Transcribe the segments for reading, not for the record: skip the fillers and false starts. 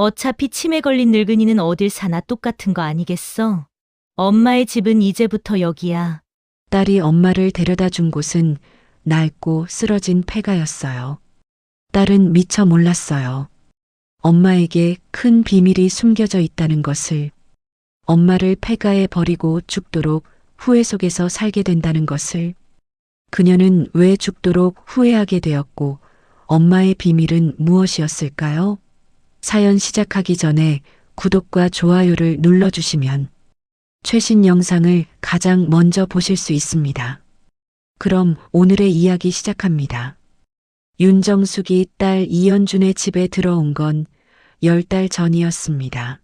어차피 치매 걸린 늙은이는 어딜 사나 똑같은 거 아니겠어? 엄마의 집은 이제부터 여기야. 딸이 엄마를 데려다 준 곳은 낡고 쓰러진 폐가였어요. 딸은 미처 몰랐어요. 엄마에게 큰 비밀이 숨겨져 있다는 것을, 엄마를 폐가에 버리고 죽도록 후회 속에서 살게 된다는 것을, 그녀는 왜 죽도록 후회하게 되었고 엄마의 비밀은 무엇이었을까요? 사연 시작하기 전에 구독과 좋아요를 눌러주시면 최신 영상을 가장 먼저 보실 수 있습니다. 그럼 오늘의 이야기 시작합니다. 윤정숙이 딸 이연준의 집에 들어온 건 10달 전이었습니다.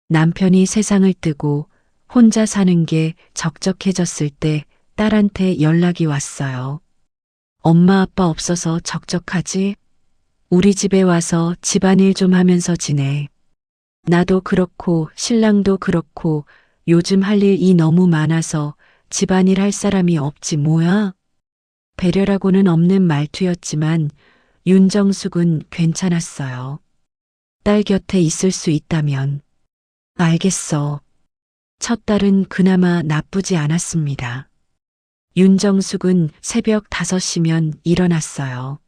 남편이 세상을 뜨고 혼자 사는 게 적적해졌을 때 딸한테 연락이 왔어요. 엄마 아빠 없어서 적적하지? 우리 집에 와서 집안일 좀 하면서 지내. 나도 그렇고 신랑도 그렇고 요즘 할 일이 너무 많아서 집안일 할 사람이 없지 뭐야? 배려라고는 없는 말투였지만 윤정숙은 괜찮았어요. 딸 곁에 있을 수 있다면. 알겠어. 첫 딸은 그나마 나쁘지 않았습니다. 윤정숙은 새벽 5시면 일어났어요.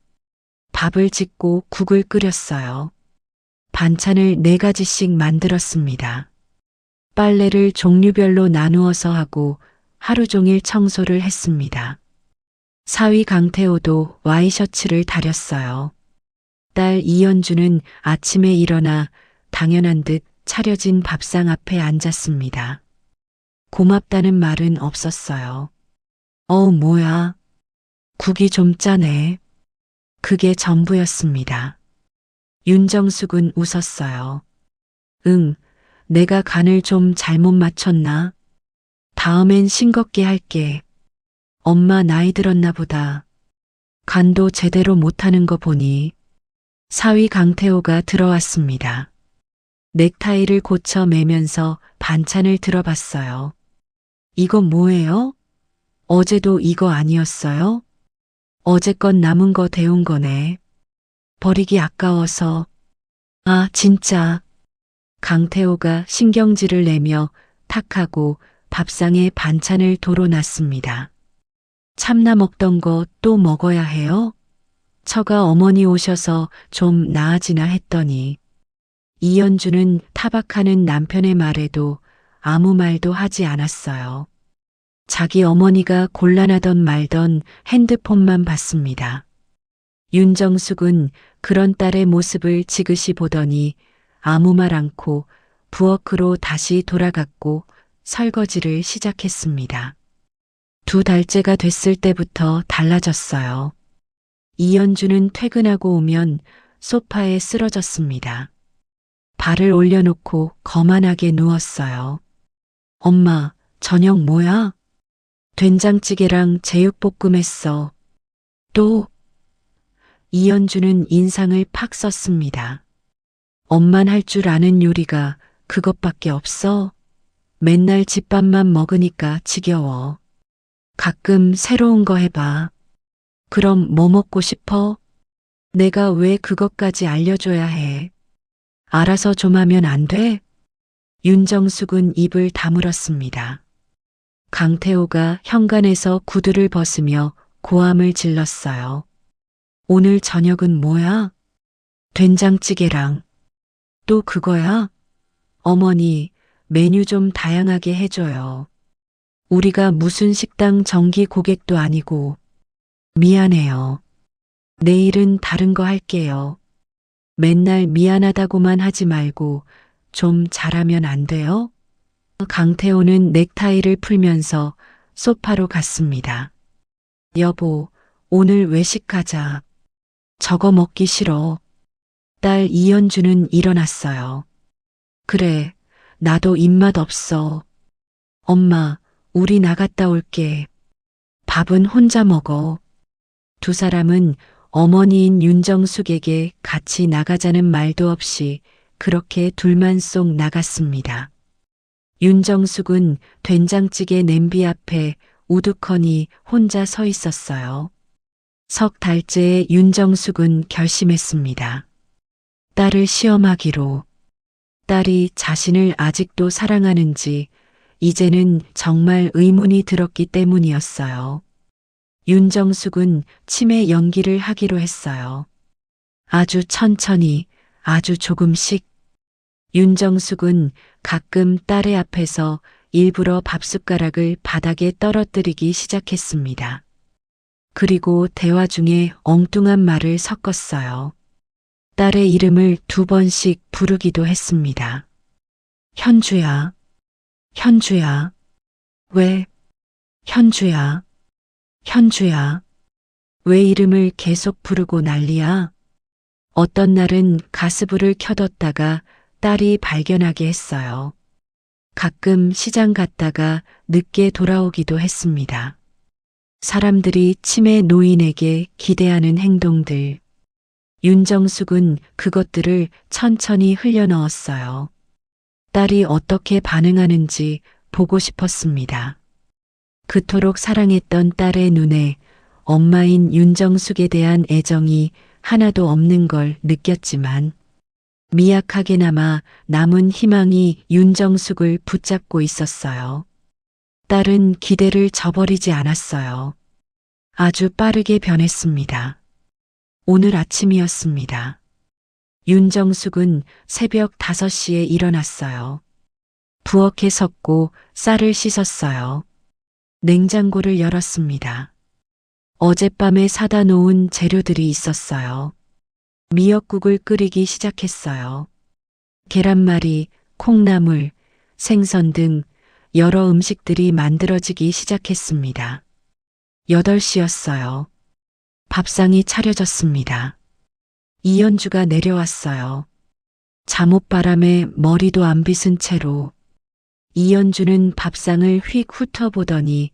밥을 짓고 국을 끓였어요. 반찬을 4가지씩 만들었습니다. 빨래를 종류별로 나누어서 하고 하루 종일 청소를 했습니다. 사위 강태호도 와이셔츠를 다렸어요. 딸 이연주는 아침에 일어나 당연한 듯 차려진 밥상 앞에 앉았습니다. 고맙다는 말은 없었어요. 뭐야. 국이 좀 짜네. 그게 전부였습니다. 윤정숙은 웃었어요. 응, 내가 간을 좀 잘못 맞췄나? 다음엔 싱겁게 할게. 엄마 나이 들었나 보다. 간도 제대로 못하는 거 보니. 사위 강태호가 들어왔습니다. 넥타이를 고쳐 매면서 반찬을 들어봤어요. 이거 뭐예요? 어제도 이거 아니었어요? 어제껏 남은 거 데운 거네. 버리기 아까워서. 아, 진짜. 강태호가 신경질을 내며 탁하고 밥상에 반찬을 도로놨습니다. 참나 먹던 거 또 먹어야 해요? 처가 어머니 오셔서 좀 나아지나 했더니 이연주는 타박하는 남편의 말에도 아무 말도 하지 않았어요. 자기 어머니가 곤란하던 말던 핸드폰만 봤습니다. 윤정숙은 그런 딸의 모습을 지그시 보더니 아무 말 않고 부엌으로 다시 돌아갔고 설거지를 시작했습니다. 2달째가 됐을 때부터 달라졌어요. 이연주는 퇴근하고 오면 소파에 쓰러졌습니다. 발을 올려놓고 거만하게 누웠어요. 엄마, 저녁 뭐야? 된장찌개랑 제육볶음 했어. 또? 이연주는 인상을 팍 썼습니다. 엄만 할 줄 아는 요리가 그것밖에 없어? 맨날 집밥만 먹으니까 지겨워. 가끔 새로운 거 해봐. 그럼 뭐 먹고 싶어? 내가 왜 그것까지 알려줘야 해? 알아서 좀 하면 안 돼? 윤정숙은 입을 다물었습니다. 강태호가 현관에서 구두를 벗으며 고함을 질렀어요. 오늘 저녁은 뭐야? 된장찌개랑. 또 그거야? 어머니, 메뉴 좀 다양하게 해줘요. 우리가 무슨 식당 정기 고객도 아니고. 미안해요. 내일은 다른 거 할게요. 맨날 미안하다고만 하지 말고 좀 잘하면 안 돼요? 강태호는 넥타이를 풀면서 소파로 갔습니다. 여보, 오늘 외식하자. 저거 먹기 싫어. 딸 이연주는 일어났어요. 그래, 나도 입맛 없어. 엄마, 우리 나갔다 올게. 밥은 혼자 먹어. 2사람은 어머니인 윤정숙에게 같이 나가자는 말도 없이 그렇게 둘만 쏙 나갔습니다. 윤정숙은 된장찌개 냄비 앞에 우두커니 혼자 서 있었어요. 석 달째의 윤정숙은 결심했습니다. 딸을 시험하기로. 딸이 자신을 아직도 사랑하는지 이제는 정말 의문이 들었기 때문이었어요. 윤정숙은 치매 연기를 하기로 했어요. 아주 천천히, 아주 조금씩. 윤정숙은 가끔 딸의 앞에서 일부러 밥숟가락을 바닥에 떨어뜨리기 시작했습니다. 그리고 대화 중에 엉뚱한 말을 섞었어요. 딸의 이름을 2번씩 부르기도 했습니다. 현주야, 현주야, 왜, 현주야, 현주야, 왜 이름을 계속 부르고 난리야? 어떤 날은 가스불을 켜뒀다가 딸이 발견하게 했어요. 가끔 시장 갔다가 늦게 돌아오기도 했습니다. 사람들이 치매 노인에게 기대하는 행동들. 윤정숙은 그것들을 천천히 흘려넣었어요. 딸이 어떻게 반응하는지 보고 싶었습니다. 그토록 사랑했던 딸의 눈에 엄마인 윤정숙에 대한 애정이 하나도 없는 걸 느꼈지만 미약하게나마 남은 희망이 윤정숙을 붙잡고 있었어요. 딸은 기대를 저버리지 않았어요. 아주 빠르게 변했습니다. 오늘 아침이었습니다. 윤정숙은 새벽 5시에 일어났어요. 부엌에 섰고 쌀을 씻었어요. 냉장고를 열었습니다. 어젯밤에 사다 놓은 재료들이 있었어요. 미역국을 끓이기 시작했어요. 계란말이, 콩나물, 생선 등 여러 음식들이 만들어지기 시작했습니다. 8시였어요. 밥상이 차려졌습니다. 이연주가 내려왔어요. 잠옷바람에 머리도 안 빗은 채로. 이연주는 밥상을 휙 훑어보더니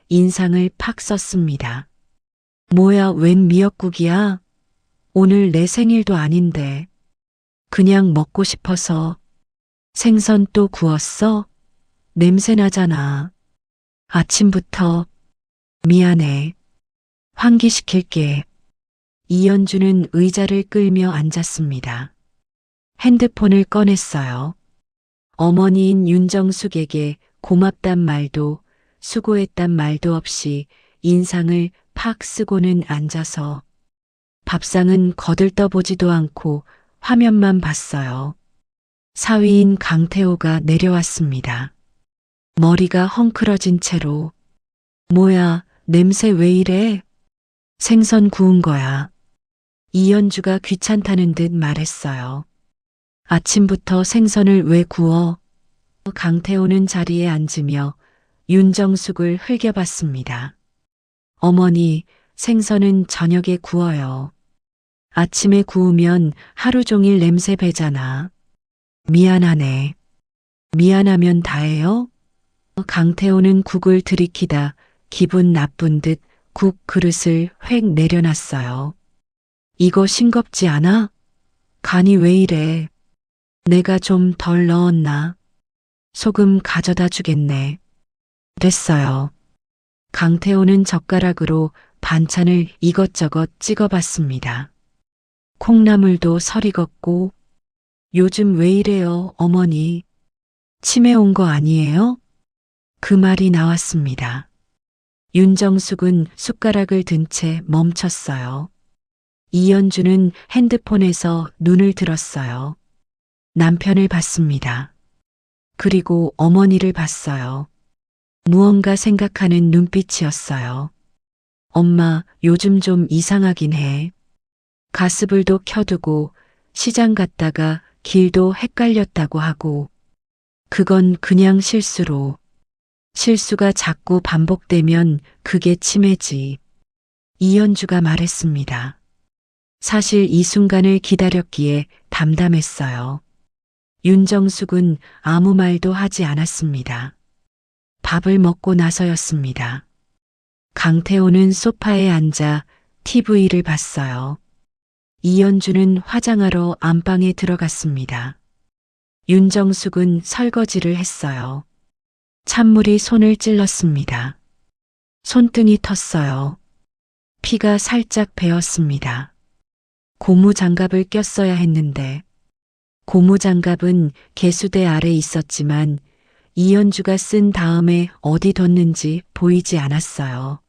인상을 팍 썼습니다. 뭐야, 웬 미역국이야? 오늘 내 생일도 아닌데. 그냥 먹고 싶어서. 생선 또 구웠어? 냄새 나잖아. 아침부터. 미안해. 환기시킬게. 이연주는 의자를 끌며 앉았습니다. 핸드폰을 꺼냈어요. 어머니인 윤정숙에게 고맙단 말도 수고했단 말도 없이 인상을 팍 쓰고는 앉아서 밥상은 거들떠보지도 않고 화면만 봤어요. 사위인 강태호가 내려왔습니다. 머리가 헝클어진 채로. 뭐야, 냄새 왜 이래? 생선 구운 거야. 이연주가 귀찮다는 듯 말했어요. 아침부터 생선을 왜 구워? 강태호는 자리에 앉으며 윤정숙을 흘겨봤습니다. 어머니, 생선은 저녁에 구워요. 아침에 구우면 하루 종일 냄새 배잖아. 미안하네. 미안하면 다해요? 강태호는 국을 들이키다 기분 나쁜 듯 국 그릇을 획 내려놨어요. 이거 싱겁지 않아? 간이 왜 이래? 내가 좀 덜 넣었나? 소금 가져다 주겠네. 됐어요. 강태호는 젓가락으로 반찬을 이것저것 찍어봤습니다. 콩나물도 설익었고. 요즘 왜 이래요, 어머니? 치매 온 거 아니에요? 그 말이 나왔습니다. 윤정숙은 숟가락을 든 채 멈췄어요. 이연주는 핸드폰에서 눈을 들었어요. 남편을 봤습니다. 그리고 어머니를 봤어요. 무언가 생각하는 눈빛이었어요. 엄마, 요즘 좀 이상하긴 해. 가스불도 켜두고 시장 갔다가 길도 헷갈렸다고 하고. 그건 그냥 실수로. 실수가 자꾸 반복되면 그게 치매지. 이연주가 말했습니다. 사실 이 순간을 기다렸기에 담담했어요. 윤정숙은 아무 말도 하지 않았습니다. 밥을 먹고 나서였습니다. 강태호는 소파에 앉아 TV를 봤어요. 이연주는 화장하러 안방에 들어갔습니다. 윤정숙은 설거지를 했어요. 찬물이 손을 찔렀습니다. 손등이 텄어요. 피가 살짝 배었습니다. 고무 장갑을 꼈어야 했는데 고무장갑은 개수대 아래 있었지만 이연주가 쓴 다음에 어디 뒀는지 보이지 않았어요.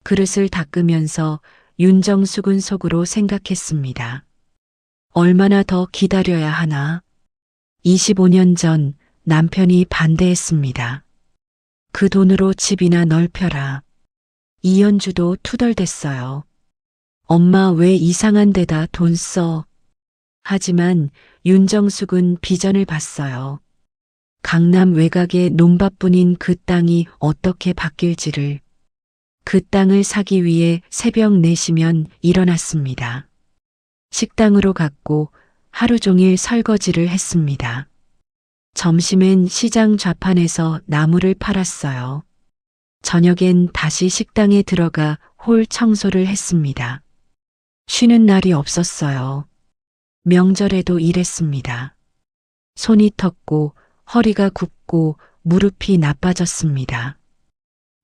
그릇을 닦으면서 윤정숙은 속으로 생각했습니다. 얼마나 더 기다려야 하나? 25년 전 남편이 반대했습니다. 그 돈으로 집이나 넓혀라. 이연주도 투덜댔어요. 엄마 왜 이상한 데다 돈 써? 하지만 윤정숙은 비전을 봤어요. 강남 외곽의 논밭뿐인 그 땅이 어떻게 바뀔지를. 그 땅을 사기 위해 새벽 4시면 일어났습니다. 식당으로 갔고 하루 종일 설거지를 했습니다. 점심엔 시장 좌판에서 나무를 팔았어요. 저녁엔 다시 식당에 들어가 홀 청소를 했습니다. 쉬는 날이 없었어요. 명절에도 일했습니다. 손이 텄고 허리가 굽고 무릎이 나빠졌습니다.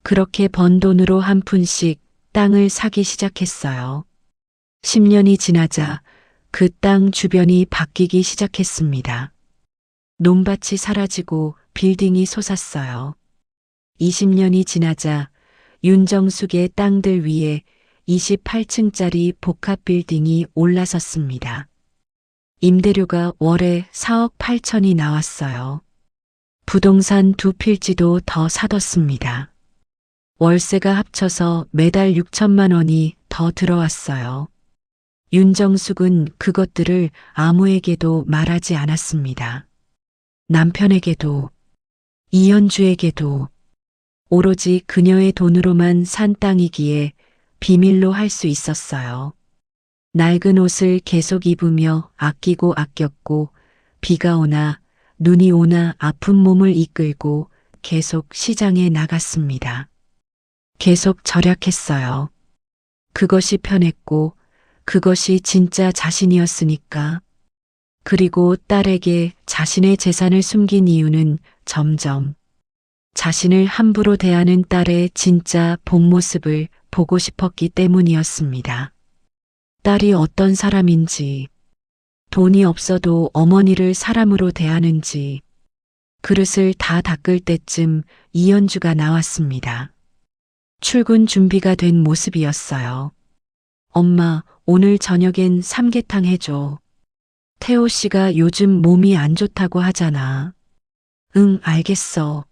그렇게 번 돈으로 한 푼씩 땅을 사기 시작했어요. 10년이 지나자 그 땅 주변이 바뀌기 시작했습니다. 논밭이 사라지고 빌딩이 솟았어요. 20년이 지나자 윤정숙의 땅들 위에 28층짜리 복합 빌딩이 올라섰습니다. 임대료가 월에 4억 8천이 나왔어요. 부동산 2필지도 더 사뒀습니다. 월세가 합쳐서 매달 6천만 원이 더 들어왔어요. 윤정숙은 그것들을 아무에게도 말하지 않았습니다. 남편에게도, 이연주에게도, 오로지 그녀의 돈으로만 산 땅이기에 비밀로 할 수 있었어요. 낡은 옷을 계속 입으며 아끼고 아꼈고 비가 오나 눈이 오나 아픈 몸을 이끌고 계속 시장에 나갔습니다. 계속 절약했어요. 그것이 편했고 그것이 진짜 자신이었으니까. 그리고 딸에게 자신의 재산을 숨긴 이유는 점점 자신을 함부로 대하는 딸의 진짜 본 모습을 보고 싶었기 때문이었습니다. 딸이 어떤 사람인지, 돈이 없어도 어머니를 사람으로 대하는지, 그릇을 다 닦을 때쯤 이연주가 나왔습니다. 출근 준비가 된 모습이었어요. 엄마, 오늘 저녁엔 삼계탕 해줘. 태호 씨가 요즘 몸이 안 좋다고 하잖아. 응, 알겠어.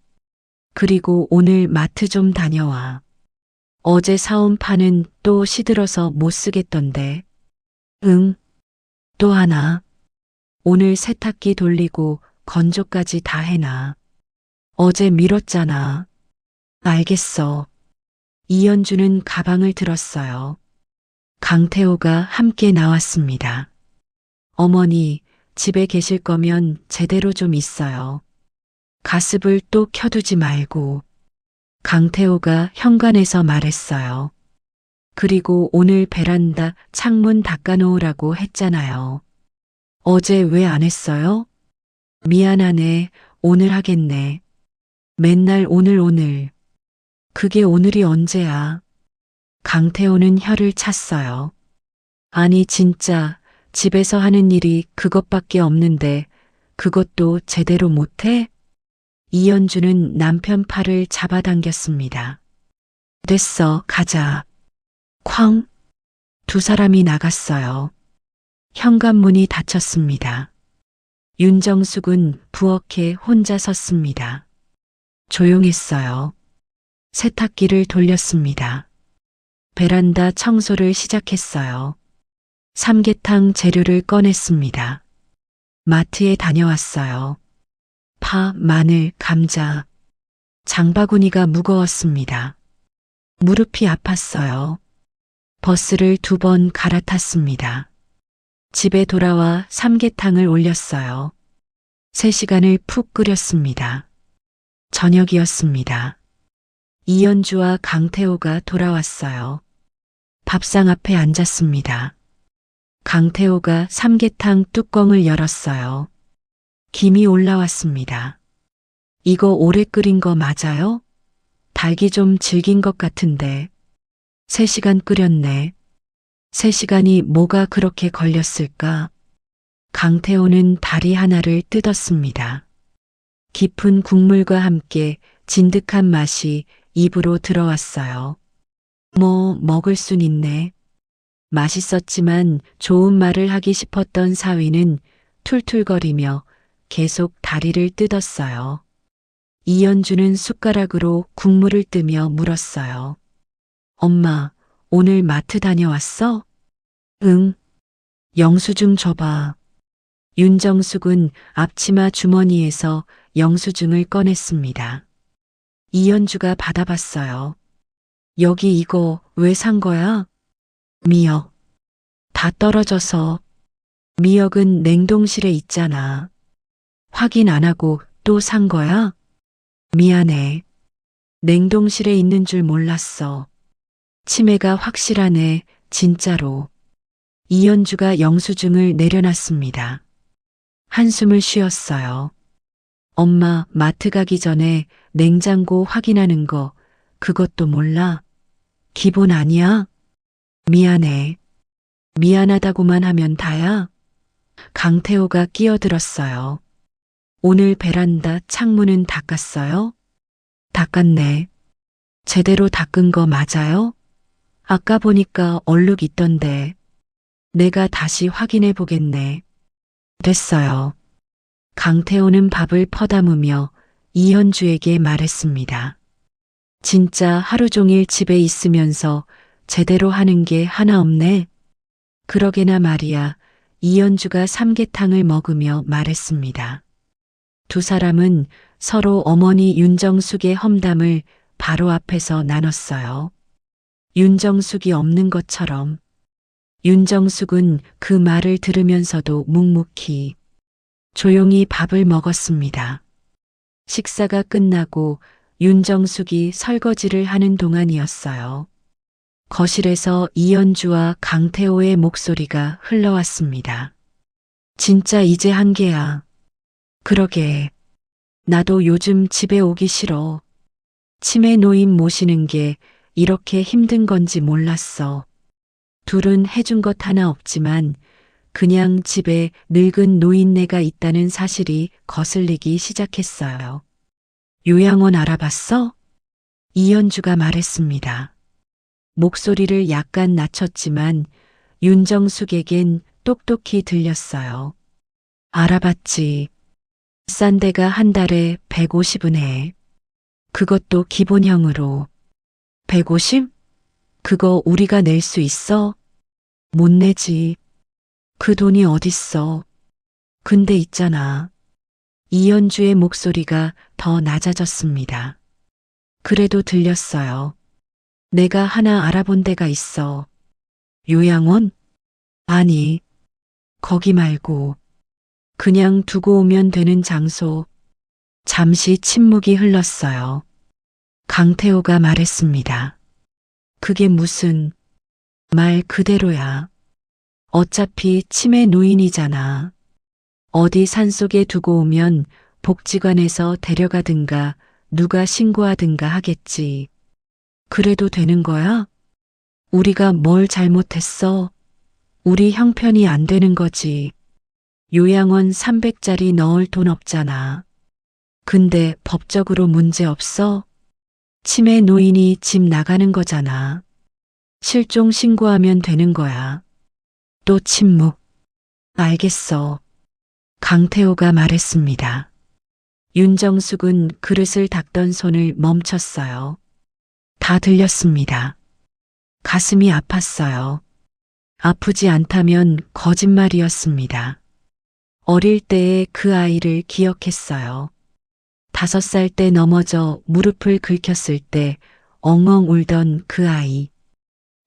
그리고 오늘 마트 좀 다녀와. 어제 사온 파는 또 시들어서 못 쓰겠던데. 응. 또 하나. 오늘 세탁기 돌리고 건조까지 다 해놔. 어제 미뤘잖아. 알겠어. 이연주는 가방을 들었어요. 강태호가 함께 나왔습니다. 어머니, 집에 계실 거면 제대로 좀 있어요. 가습을 또 켜두지 말고. 강태호가 현관에서 말했어요. 그리고 오늘 베란다 창문 닦아놓으라고 했잖아요. 어제 왜 안 했어요? 미안하네. 오늘 하겠네. 맨날 오늘. 그게 오늘이 언제야? 강태호는 혀를 찼어요. 아니 진짜 집에서 하는 일이 그것밖에 없는데 그것도 제대로 못해? 이연주는 남편 팔을 잡아당겼습니다. 됐어, 가자. 쾅! 두 사람이 나갔어요. 현관문이 닫혔습니다. 윤정숙은 부엌에 혼자 섰습니다. 조용했어요. 세탁기를 돌렸습니다. 베란다 청소를 시작했어요. 삼계탕 재료를 꺼냈습니다. 마트에 다녀왔어요. 파, 마늘, 감자. 장바구니가 무거웠습니다. 무릎이 아팠어요. 버스를 2번 갈아탔습니다. 집에 돌아와 삼계탕을 올렸어요. 3시간을 푹 끓였습니다. 저녁이었습니다. 이연주와 강태호가 돌아왔어요. 밥상 앞에 앉았습니다. 강태호가 삼계탕 뚜껑을 열었어요. 김이 올라왔습니다. 이거 오래 끓인 거 맞아요? 닭이 좀 질긴 것 같은데. 3시간 끓였네. 3시간이 뭐가 그렇게 걸렸을까? 강태호는 다리 하나를 뜯었습니다. 깊은 국물과 함께 진득한 맛이 입으로 들어왔어요. 먹을 순 있네. 맛있었지만 좋은 말을 하기 싶었던 사위는 툴툴거리며 계속 다리를 뜯었어요. 이연주는 숟가락으로 국물을 뜨며 물었어요. 엄마, 오늘 마트 다녀왔어? 응. 영수증 줘봐. 윤정숙은 앞치마 주머니에서 영수증을 꺼냈습니다. 이연주가 받아봤어요. 여기 이거 왜 산 거야? 미역. 다 떨어져서. 미역은 냉동실에 있잖아. 확인 안 하고 또 산 거야? 미안해. 냉동실에 있는 줄 몰랐어. 치매가 확실하네, 진짜로. 이연주가 영수증을 내려놨습니다. 한숨을 쉬었어요. 엄마, 마트 가기 전에 냉장고 확인하는 거, 그것도 몰라? 기본 아니야? 미안해. 미안하다고만 하면 다야? 강태호가 끼어들었어요. 오늘 베란다 창문은 닦았어요? 닦았네. 제대로 닦은 거 맞아요? 아까 보니까 얼룩 있던데. 내가 다시 확인해 보겠네. 됐어요. 강태호는 밥을 퍼담으며 이현주에게 말했습니다. 진짜 하루 종일 집에 있으면서 제대로 하는 게 하나 없네. 그러게나 말이야. 이현주가 삼계탕을 먹으며 말했습니다. 두 사람은 서로 어머니 윤정숙의 험담을 바로 앞에서 나눴어요. 윤정숙이 없는 것처럼. 윤정숙은 그 말을 들으면서도 묵묵히 조용히 밥을 먹었습니다. 식사가 끝나고 윤정숙이 설거지를 하는 동안이었어요. 거실에서 이연주와 강태호의 목소리가 흘러왔습니다. 진짜 이제 한계야. 그러게. 나도 요즘 집에 오기 싫어. 치매 노인 모시는 게 이렇게 힘든 건지 몰랐어. 둘은 해준 것 하나 없지만 그냥 집에 늙은 노인네가 있다는 사실이 거슬리기 시작했어요. 요양원 알아봤어? 이연주가 말했습니다. 목소리를 약간 낮췄지만 윤정숙에겐 똑똑히 들렸어요. 알아봤지. 싼 데가 한 달에 150은 해. 그것도 기본형으로. 150? 그거 우리가 낼 수 있어? 못 내지. 그 돈이 어딨어. 근데 있잖아. 이연주의 목소리가 더 낮아졌습니다. 그래도 들렸어요. 내가 하나 알아본 데가 있어. 요양원? 아니, 거기 말고. 그냥 두고 오면 되는 장소. 잠시 침묵이 흘렀어요. 강태호가 말했습니다. 그게 무슨 말 그대로야. 어차피 치매 노인이잖아. 어디 산속에 두고 오면 복지관에서 데려가든가 누가 신고하든가 하겠지. 그래도 되는 거야? 우리가 뭘 잘못했어? 우리 형편이 안 되는 거지. 요양원 300짜리 넣을 돈 없잖아. 근데 법적으로 문제 없어? 치매 노인이 집 나가는 거잖아. 실종 신고하면 되는 거야. 또 침묵. 알겠어. 강태호가 말했습니다. 윤정숙은 그릇을 닦던 손을 멈췄어요. 다 들렸습니다. 가슴이 아팠어요. 아프지 않다면 거짓말이었습니다. 어릴 때의 그 아이를 기억했어요. 5살 때 넘어져 무릎을 긁혔을 때 엉엉 울던 그 아이.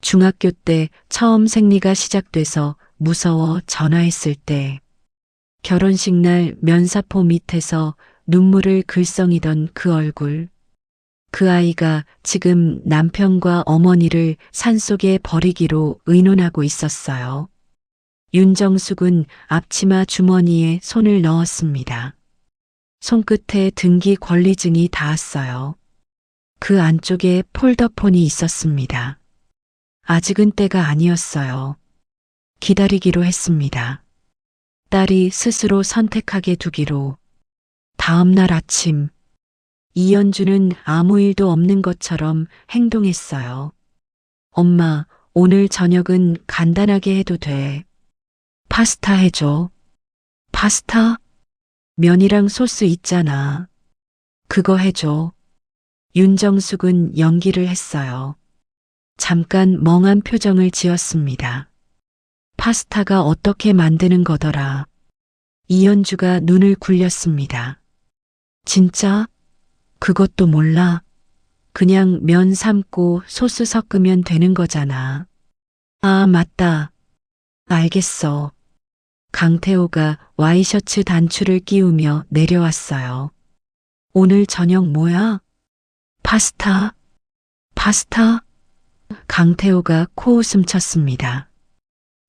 중학교 때 처음 생리가 시작돼서 무서워 전화했을 때. 결혼식 날 면사포 밑에서 눈물을 글썽이던 그 얼굴. 그 아이가 지금 남편과 어머니를 산속에 버리기로 의논하고 있었어요. 윤정숙은 앞치마 주머니에 손을 넣었습니다. 손끝에 등기 권리증이 닿았어요. 그 안쪽에 폴더폰이 있었습니다. 아직은 때가 아니었어요. 기다리기로 했습니다. 딸이 스스로 선택하게 두기로. 다음 날 아침, 이연주는 아무 일도 없는 것처럼 행동했어요. 엄마, 오늘 저녁은 간단하게 해도 돼. 파스타 해줘. 파스타? 면이랑 소스 있잖아. 그거 해줘. 윤정숙은 연기를 했어요. 잠깐 멍한 표정을 지었습니다. 파스타가 어떻게 만드는 거더라. 이연주가 눈을 굴렸습니다. 진짜? 그것도 몰라. 그냥 면 삶고 소스 섞으면 되는 거잖아. 아, 맞다. 알겠어. 강태호가 와이셔츠 단추를 끼우며 내려왔어요. 오늘 저녁 뭐야? 파스타? 파스타? 강태호가 코웃음 쳤습니다.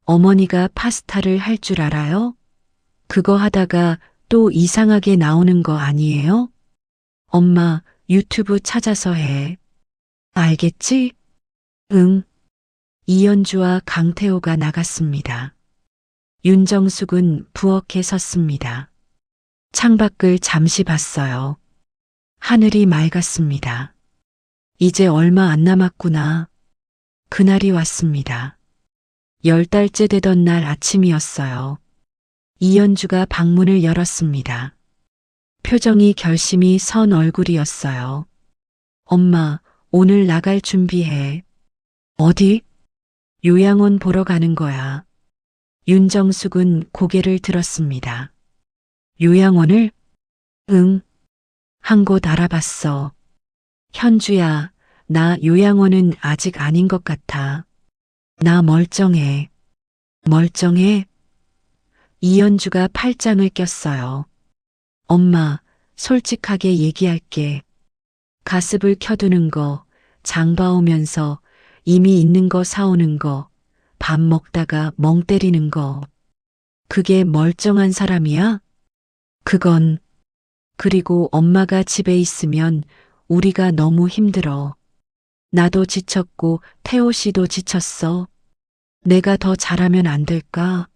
어머니가 파스타를 할 줄 알아요? 그거 하다가 또 이상하게 나오는 거 아니에요? 엄마, 유튜브 찾아서 해. 알겠지? 응. 이연주와 강태호가 나갔습니다. 윤정숙은 부엌에 섰습니다. 창밖을 잠시 봤어요. 하늘이 맑았습니다. 이제 얼마 안 남았구나. 그날이 왔습니다. 10달째 되던 날 아침이었어요. 이연주가 방문을 열었습니다. 표정이 결심이 선 얼굴이었어요. 엄마, 오늘 나갈 준비해. 어디? 요양원 보러 가는 거야. 윤정숙은 고개를 들었습니다. 요양원을? 응. 한 곳 알아봤어. 현주야, 나 요양원은 아직 아닌 것 같아. 나 멀쩡해. 멀쩡해? 이연주가 팔짱을 꼈어요. 엄마, 솔직하게 얘기할게. 가습을 켜두는 거, 장 봐오면서 이미 있는 거 사오는 거, 밥 먹다가 멍 때리는 거. 그게 멀쩡한 사람이야? 그건. 그리고 엄마가 집에 있으면 우리가 너무 힘들어. 나도 지쳤고 태호 씨도 지쳤어. 내가 더 잘하면 안 될까?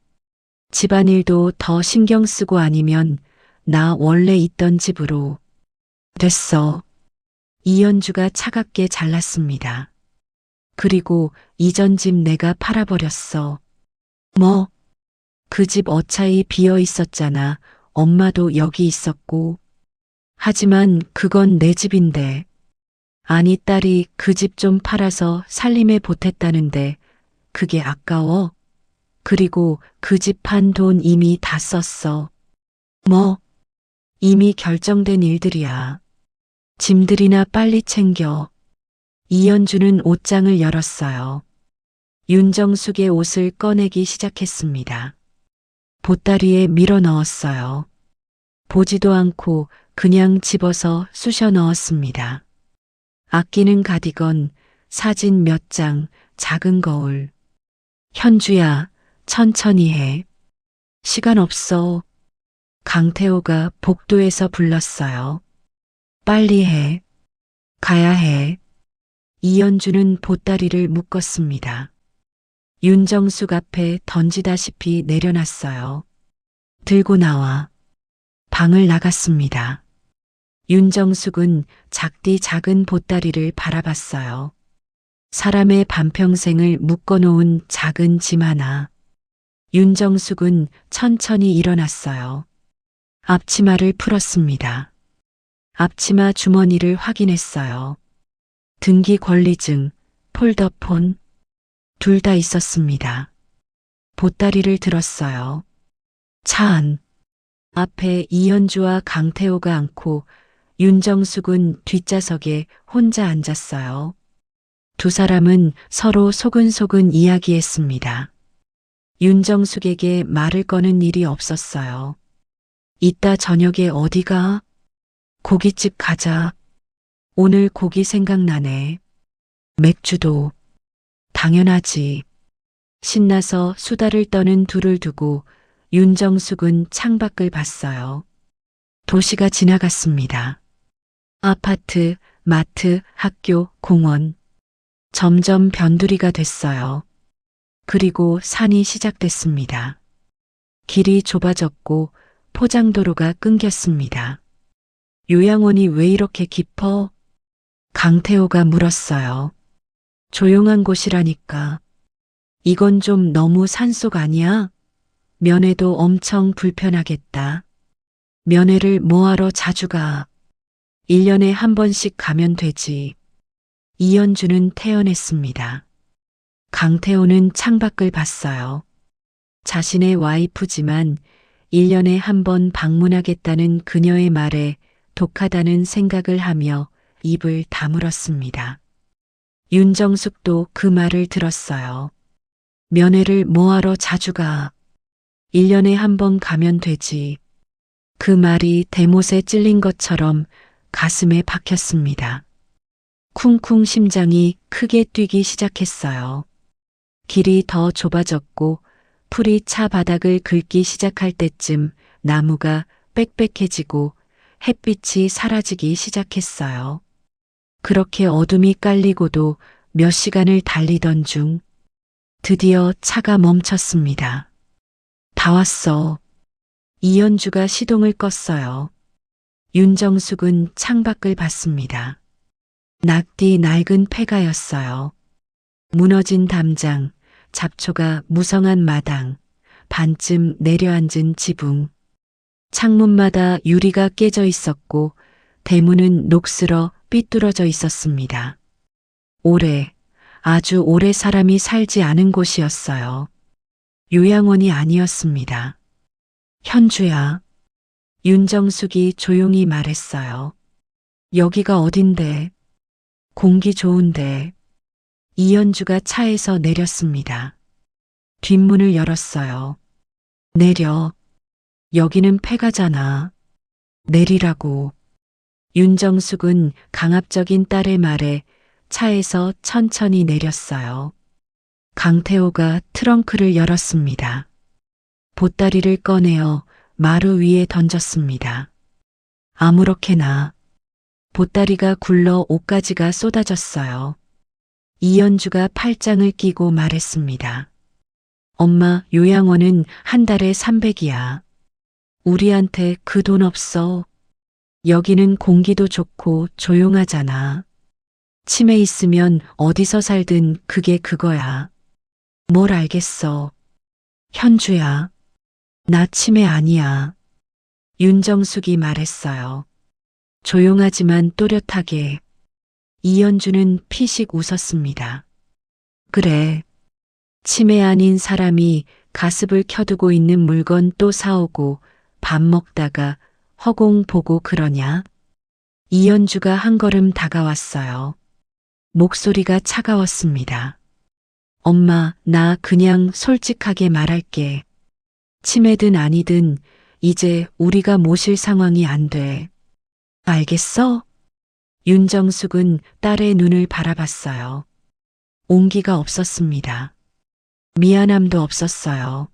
집안일도 더 신경 쓰고 아니면 나 원래 있던 집으로. 됐어. 이연주가 차갑게 잘랐습니다. 그리고 이전 집 내가 팔아버렸어. 뭐? 그 집 어차피 비어 있었잖아. 엄마도 여기 있었고. 하지만 그건 내 집인데. 아니, 딸이 그 집 좀 팔아서 살림에 보탰다는데 그게 아까워? 그리고 그 집 판 돈 이미 다 썼어. 뭐? 이미 결정된 일들이야. 짐들이나 빨리 챙겨. 이연주는 옷장을 열었어요. 윤정숙의 옷을 꺼내기 시작했습니다. 보따리에 밀어 넣었어요. 보지도 않고 그냥 집어서 쑤셔 넣었습니다. 아끼는 가디건, 사진 몇 장, 작은 거울. 현주야, 천천히 해. 시간 없어. 강태호가 복도에서 불렀어요. 빨리 해. 가야 해. 이연주는 보따리를 묶었습니다. 윤정숙 앞에 던지다시피 내려놨어요. 들고 나와. 방을 나갔습니다. 윤정숙은 작디 작은 보따리를 바라봤어요. 사람의 반평생을 묶어놓은 작은 짐 하나. 윤정숙은 천천히 일어났어요. 앞치마를 풀었습니다. 앞치마 주머니를 확인했어요. 등기 권리증, 폴더폰, 둘 다 있었습니다. 보따리를 들었어요. 차 안. 앞에 이현주와 강태호가 앉고 윤정숙은 뒷좌석에 혼자 앉았어요. 두 사람은 서로 소근소근 이야기했습니다. 윤정숙에게 말을 거는 일이 없었어요. 이따 저녁에 어디가? 고깃집 가자. 오늘 고기 생각나네. 맥주도. 당연하지. 신나서 수다를 떠는 둘을 두고 윤정숙은 창밖을 봤어요. 도시가 지나갔습니다. 아파트, 마트, 학교, 공원. 점점 변두리가 됐어요. 그리고 산이 시작됐습니다. 길이 좁아졌고 포장도로가 끊겼습니다. 요양원이 왜 이렇게 깊어? 강태호가 물었어요. 조용한 곳이라니까. 이건 좀 너무 산속 아니야? 면회도 엄청 불편하겠다. 면회를 뭐하러 자주 가? 1년에 한 번씩 가면 되지. 이연주는 태연했습니다. 강태호는 창밖을 봤어요. 자신의 와이프지만 1년에 한 번 방문하겠다는 그녀의 말에 독하다는 생각을 하며 입을 다물었습니다. 윤정숙도 그 말을 들었어요. 면회를 뭐하러 자주 가? 1년에 한 번 가면 되지. 그 말이 대못에 찔린 것처럼 가슴에 박혔습니다. 쿵쿵 심장이 크게 뛰기 시작했어요. 길이 더 좁아졌고 풀이 차 바닥을 긁기 시작할 때쯤 나무가 빽빽해지고 햇빛이 사라지기 시작했어요. 그렇게 어둠이 깔리고도 몇 시간을 달리던 중 드디어 차가 멈췄습니다. 다 왔어. 이연주가 시동을 껐어요. 윤정숙은 창밖을 봤습니다. 낙디 낡은 폐가였어요. 무너진 담장, 잡초가 무성한 마당, 반쯤 내려앉은 지붕. 창문마다 유리가 깨져 있었고 대문은 녹슬어 삐뚤어져 있었습니다. 오래, 아주 오래 사람이 살지 않은 곳이었어요. 요양원이 아니었습니다. 현주야. 윤정숙이 조용히 말했어요. 여기가 어딘데? 공기 좋은데. 이연주가 차에서 내렸습니다. 뒷문을 열었어요. 내려. 여기는 폐가잖아. 내리라고. 윤정숙은 강압적인 딸의 말에 차에서 천천히 내렸어요. 강태호가 트렁크를 열었습니다. 보따리를 꺼내어 마루 위에 던졌습니다. 아무렇게나. 보따리가 굴러 옷가지가 쏟아졌어요. 이연주가 팔짱을 끼고 말했습니다. 엄마, 요양원은 한 달에 300이야. 우리한테 그 돈 없어. 여기는 공기도 좋고 조용하잖아. 치매 있으면 어디서 살든 그게 그거야. 뭘 알겠어. 현주야. 나 치매 아니야. 윤정숙이 말했어요. 조용하지만 또렷하게. 이연주는 피식 웃었습니다. 그래. 치매 아닌 사람이 가습을 켜두고 있는 물건 또 사오고 밥 먹다가 허공 보고 그러냐? 이연주가 한 걸음 다가왔어요. 목소리가 차가웠습니다. 엄마, 나 그냥 솔직하게 말할게. 치매든 아니든 이제 우리가 모실 상황이 안 돼. 알겠어? 윤정숙은 딸의 눈을 바라봤어요. 온기가 없었습니다. 미안함도 없었어요.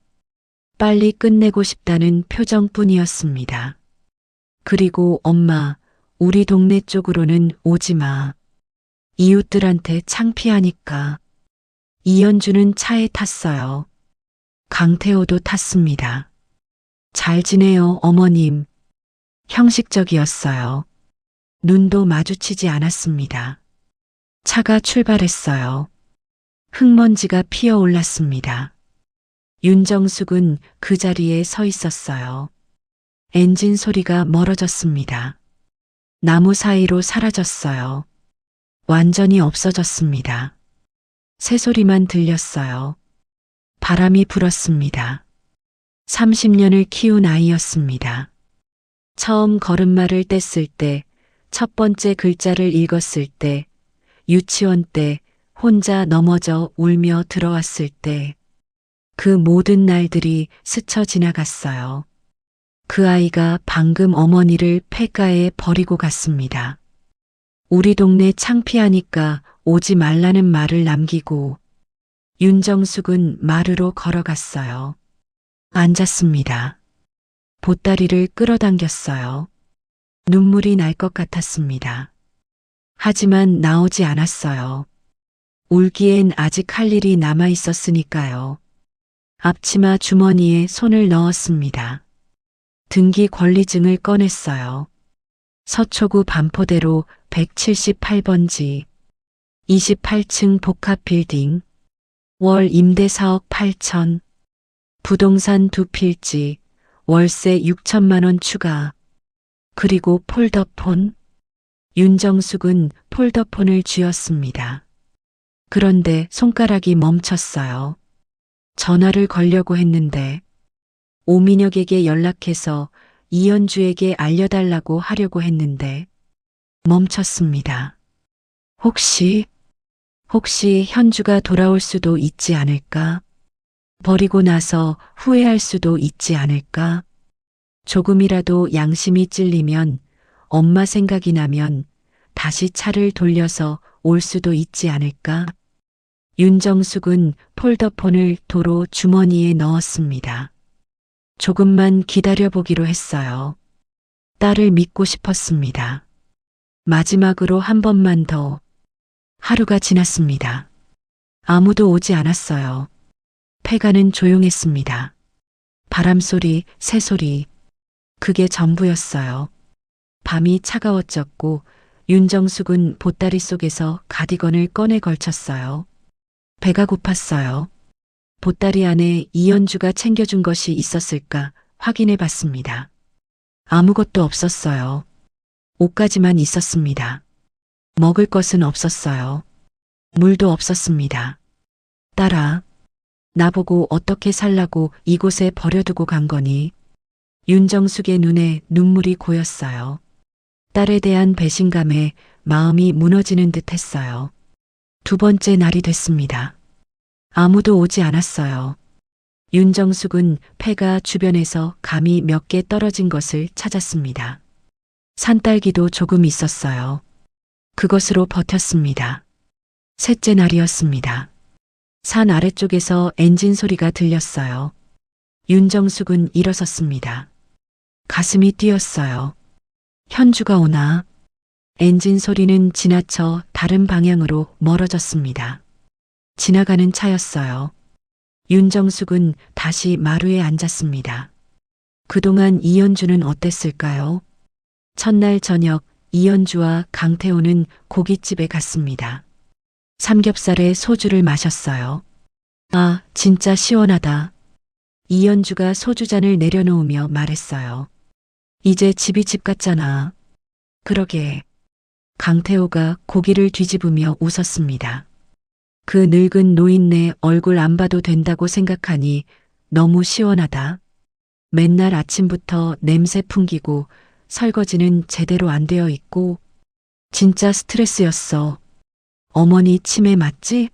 빨리 끝내고 싶다는 표정뿐이었습니다. 그리고 엄마, 우리 동네 쪽으로는 오지 마. 이웃들한테 창피하니까. 이연주는 차에 탔어요. 강태호도 탔습니다. 잘 지내요, 어머님. 형식적이었어요. 눈도 마주치지 않았습니다. 차가 출발했어요. 흙먼지가 피어올랐습니다. 윤정숙은 그 자리에 서 있었어요. 엔진 소리가 멀어졌습니다. 나무 사이로 사라졌어요. 완전히 없어졌습니다. 새소리만 들렸어요. 바람이 불었습니다. 30년을 키운 아이였습니다. 처음 걸음마를 뗐을 때, 첫 번째 글자를 읽었을 때, 유치원 때 혼자 넘어져 울며 들어왔을 때, 그 모든 날들이 스쳐 지나갔어요. 그 아이가 방금 어머니를 폐가에 버리고 갔습니다. 우리 동네 창피하니까 오지 말라는 말을 남기고 윤정숙은 마루로 걸어갔어요. 앉았습니다. 보따리를 끌어당겼어요. 눈물이 날 것 같았습니다. 하지만 나오지 않았어요. 울기엔 아직 할 일이 남아 있었으니까요. 앞치마 주머니에 손을 넣었습니다. 등기 권리증을 꺼냈어요. 서초구 반포대로 178번지 28층 복합빌딩 월 임대 4억 8천 부동산 2필지 월세 6천만 원 추가 그리고 폴더폰 윤정숙은 폴더폰을 쥐었습니다. 그런데 손가락이 멈췄어요. 전화를 걸려고 했는데 오민혁에게 연락해서 이현주에게 알려달라고 하려고 했는데 멈췄습니다. 혹시 현주가 돌아올 수도 있지 않을까? 버리고 나서 후회할 수도 있지 않을까? 조금이라도 양심이 찔리면 엄마 생각이 나면 다시 차를 돌려서 올 수도 있지 않을까? 윤정숙은 폴더폰을 도로 주머니에 넣었습니다. 조금만 기다려보기로 했어요. 딸을 믿고 싶었습니다. 마지막으로 한 번만 더. 하루가 지났습니다. 아무도 오지 않았어요. 폐가는 조용했습니다. 바람소리, 새소리, 그게 전부였어요. 밤이 차가워졌고 윤정숙은 보따리 속에서 가디건을 꺼내 걸쳤어요. 배가 고팠어요. 보따리 안에 이현주가 챙겨준 것이 있었을까 확인해 봤습니다. 아무것도 없었어요. 옷가지만 있었습니다. 먹을 것은 없었어요. 물도 없었습니다. 딸아, 나보고 어떻게 살라고 이곳에 버려두고 간 거니? 윤정숙의 눈에 눈물이 고였어요. 딸에 대한 배신감에 마음이 무너지는 듯 했어요. 두 번째 날이 됐습니다. 아무도 오지 않았어요. 윤정숙은 폐가 주변에서 감이 몇 개 떨어진 것을 찾았습니다. 산딸기도 조금 있었어요. 그것으로 버텼습니다. 셋째 날이었습니다. 산 아래쪽에서 엔진 소리가 들렸어요. 윤정숙은 일어섰습니다. 가슴이 뛰었어요. 현주가 오나? 엔진 소리는 지나쳐 다른 방향으로 멀어졌습니다. 지나가는 차였어요. 윤정숙은 다시 마루에 앉았습니다. 그동안 이현주는 어땠을까요? 첫날 저녁 이현주와 강태호는 고깃집에 갔습니다. 삼겹살에 소주를 마셨어요. 아, 진짜 시원하다. 이현주가 소주잔을 내려놓으며 말했어요. 이제 집이 집 같잖아. 그러게. 강태호가 고기를 뒤집으며 웃었습니다. 그 늙은 노인네 얼굴 안 봐도 된다고 생각하니 너무 시원하다. 맨날 아침부터 냄새 풍기고 설거지는 제대로 안 되어 있고 진짜 스트레스였어. 어머니 치매 맞지?